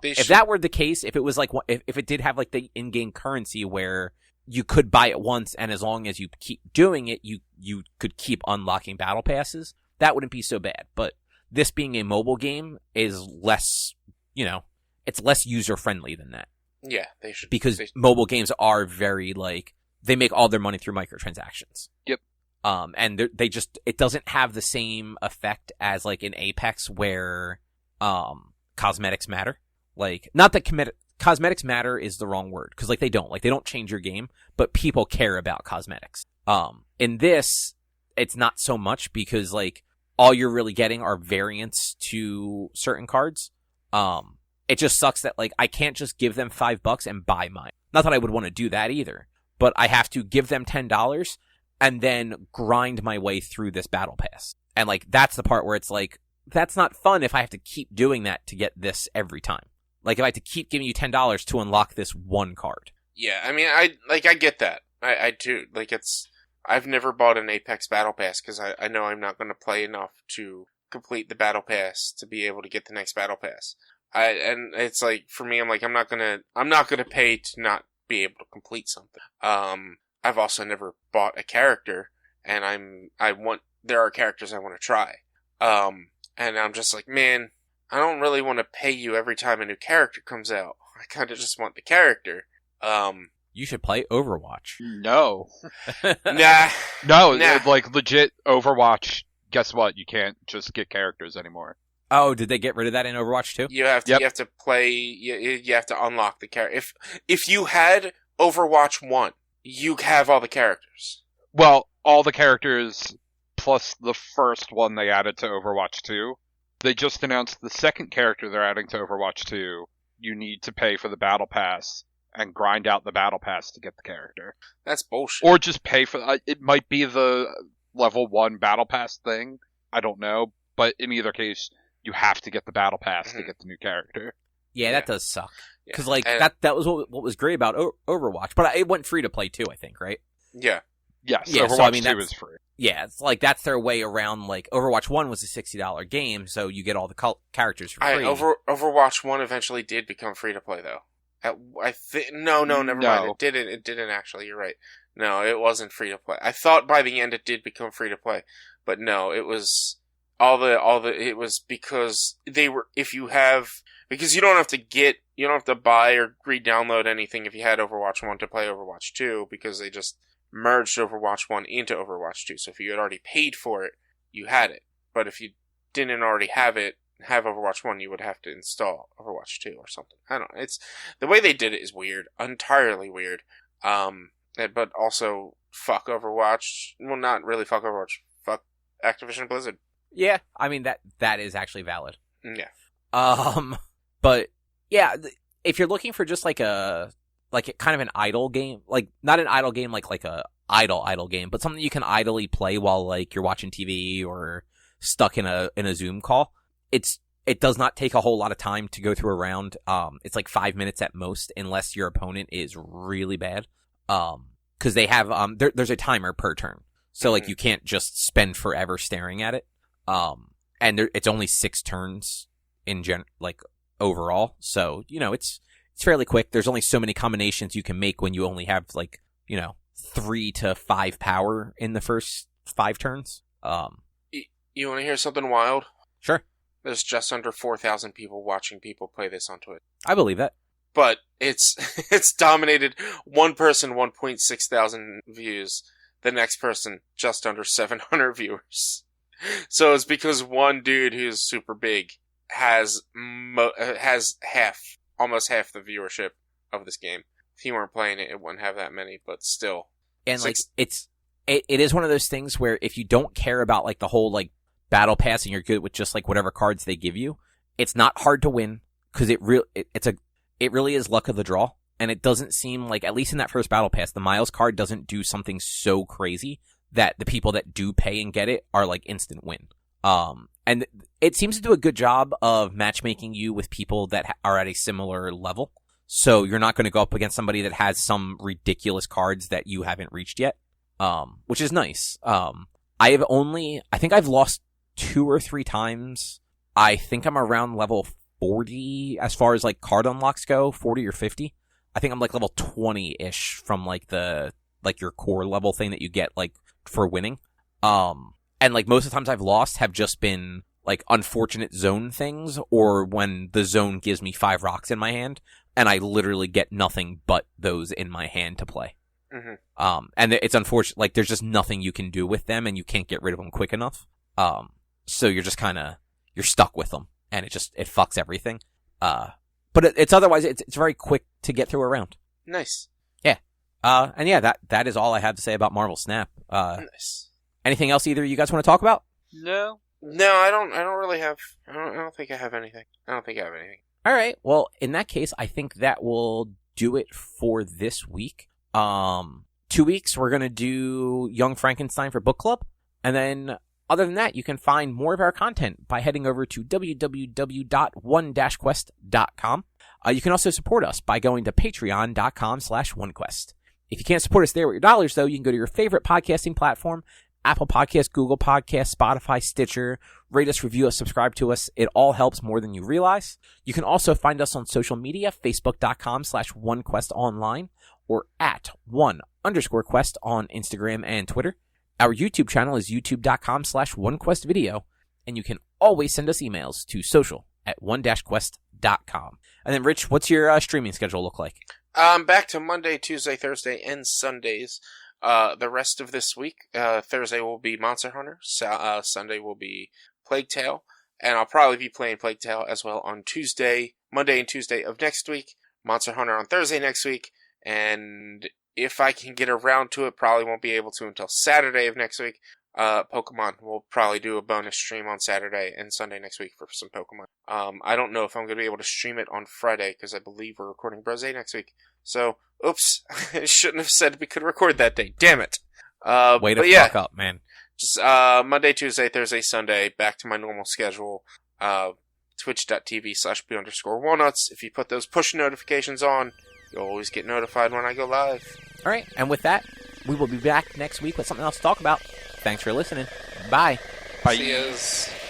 If that were the case, if it was like, if it did have, like, the in-game currency where you could buy it once, and as long as you keep doing it, you could keep unlocking battle passes, that wouldn't be so bad. But this being a mobile game is less, it's less user-friendly than that. Yeah, they should. Because mobile games are very, like, they make all their money through microtransactions. Yep. And it doesn't have the same effect as, like, in Apex where, cosmetics matter. Like, not that cosmetics matter is the wrong word, because, like, they don't change your game, but people care about cosmetics. In this, it's not so much, because, like, all you're really getting are variants to certain cards. It just sucks that, like, I can't just give them $5 and buy mine. Not that I would want to do that either, but I have to give them $10 and then grind my way through this battle pass. And, like, that's the part where it's like, that's not fun if I have to keep doing that to get this every time. Like, if I have to keep giving you $10 to unlock this one card. Yeah, I mean, I get that. I do. Like, I've never bought an Apex Battle Pass because I know I'm not going to play enough to complete the Battle Pass to be able to get the next Battle Pass. And it's like, for me, I'm like, I'm not gonna pay to not be able to complete something. I've also never bought a character, and there are characters I want to try. And I'm just like, man, I don't really want to pay you every time a new character comes out. I kind of just want the character. You should play Overwatch. No. Nah. No, like, legit, Overwatch, guess what? You can't just get characters anymore. Oh, did they get rid of that in Overwatch too? You have to, you have to play, you have to unlock the character. If you had Overwatch 1, you have all the characters. Well, all the characters plus the first one they added to Overwatch 2. They just announced the second character they're adding to Overwatch 2. You need to pay for the Battle Pass. and grind out the battle pass to get the character. That's bullshit. Or just pay for it. Might be the level 1 battle pass thing. I don't know. But in either case, you have to get the battle pass to get the new character. Yeah, that does suck. Because that was what was great about Overwatch. But it went free to play too, I think, right? Yeah. Yes, yeah, Overwatch 2 is free. Yeah, it's like that's their way around. Like Overwatch 1 was a $60 game, so you get all the characters for free. Overwatch 1 eventually did become free to play, though. No, never mind. It didn't actually. You're right. No, it wasn't free to play. I thought by the end it did become free to play, but no, it was it was because because you don't have to buy or re-download anything if you had Overwatch 1 to play Overwatch 2, because they just merged Overwatch 1 into Overwatch 2. So if you had already paid for it, you had it. But if you didn't already have Overwatch 1, you would have to install Overwatch 2 or something. I don't know. It's the way they did it is weird, entirely weird. But also fuck Overwatch. Well, not really fuck Overwatch. Fuck Activision Blizzard. Yeah, I mean that is actually valid. Yeah. But yeah, if you're looking for just like a kind of an idle game, like not an idle game like a idle game, but something you can idly play while like you're watching TV or stuck in a Zoom call. It does not take a whole lot of time to go through a round. It's like 5 minutes at most, unless your opponent is really bad. Because they have there's a timer per turn, so like you can't just spend forever staring at it. And it's only 6 turns in overall, so it's fairly quick. There's only so many combinations you can make when you only have 3 to 5 power in the first 5 turns. You want to hear something wild? Sure. There's just under 4,000 people watching people play this on Twitch. I believe that. But it's dominated. One person, 1.6 thousand views. The next person, just under 700 viewers. So it's because one dude who's super big has almost half the viewership of this game. If he weren't playing it, it wouldn't have that many, but still. And it is one of those things where if you don't care about the whole battle pass and you're good with just whatever cards they give you, it's not hard to win, because it really is luck of the draw. And it doesn't seem like, at least in that first battle pass, the Miles card doesn't do something so crazy that the people that do pay and get it are instant win. And it seems to do a good job of matchmaking you with people that are at a similar level. So you're not going to go up against somebody that has some ridiculous cards that you haven't reached yet. Which is nice. I think I've lost 2 or 3 times. I think I'm around level 40 as far as card unlocks go, 40 or 50. I think I'm level 20-ish from your core level thing that you get for winning. And most of the times I've lost have just been unfortunate zone things, or when the zone gives me 5 rocks in my hand and I literally get nothing but those in my hand to play. Mm-hmm. And it's unfortunate, there's just nothing you can do with them and you can't get rid of them quick enough. So you're just you're stuck with them, and it fucks everything. But it's otherwise, it's very quick to get through a round. Nice. Yeah. And yeah, that is all I have to say about Marvel Snap. Nice. Anything else either you guys want to talk about? No, I don't really have. I don't think I have anything. All right. Well, in that case, I think that will do it for this week. 2 weeks, we're gonna do Young Frankenstein for book club, and then other than that, you can find more of our content by heading over to www.one-quest.com. You can also support us by going to patreon.com/onequest. If you can't support us there with your dollars, though, you can go to your favorite podcasting platform, Apple Podcasts, Google Podcasts, Spotify, Stitcher. Rate us, review us, subscribe to us. It all helps more than you realize. You can also find us on social media, facebook.com/onequestonline, or at @one_quest on Instagram and Twitter. Our YouTube channel is youtube.com/onequestvideo, and you can always send us emails to social@one-quest.com. And then, Rich, what's your streaming schedule look like? Back to Monday, Tuesday, Thursday, and Sundays. The rest of this week, Thursday will be Monster Hunter, Sunday will be Plague Tale, and I'll probably be playing Plague Tale as well on Monday and Tuesday of next week, Monster Hunter on Thursday next week, and if I can get around to it, probably won't be able to until Saturday of next week. Pokemon. We'll probably do a bonus stream on Saturday and Sunday next week for some Pokemon. I don't know if I'm going to be able to stream it on Friday, because I believe we're recording Brose next week. So, oops, I shouldn't have said we could record that day. Damn it. Way to fuck up, man. Just Monday, Tuesday, Thursday, Sunday, back to my normal schedule. Twitch.tv/B_walnuts. If you put those push notifications on, you'll always get notified when I go live. All right, and with that, we will be back next week with something else to talk about. Thanks for listening. Bye. Bye. See yous.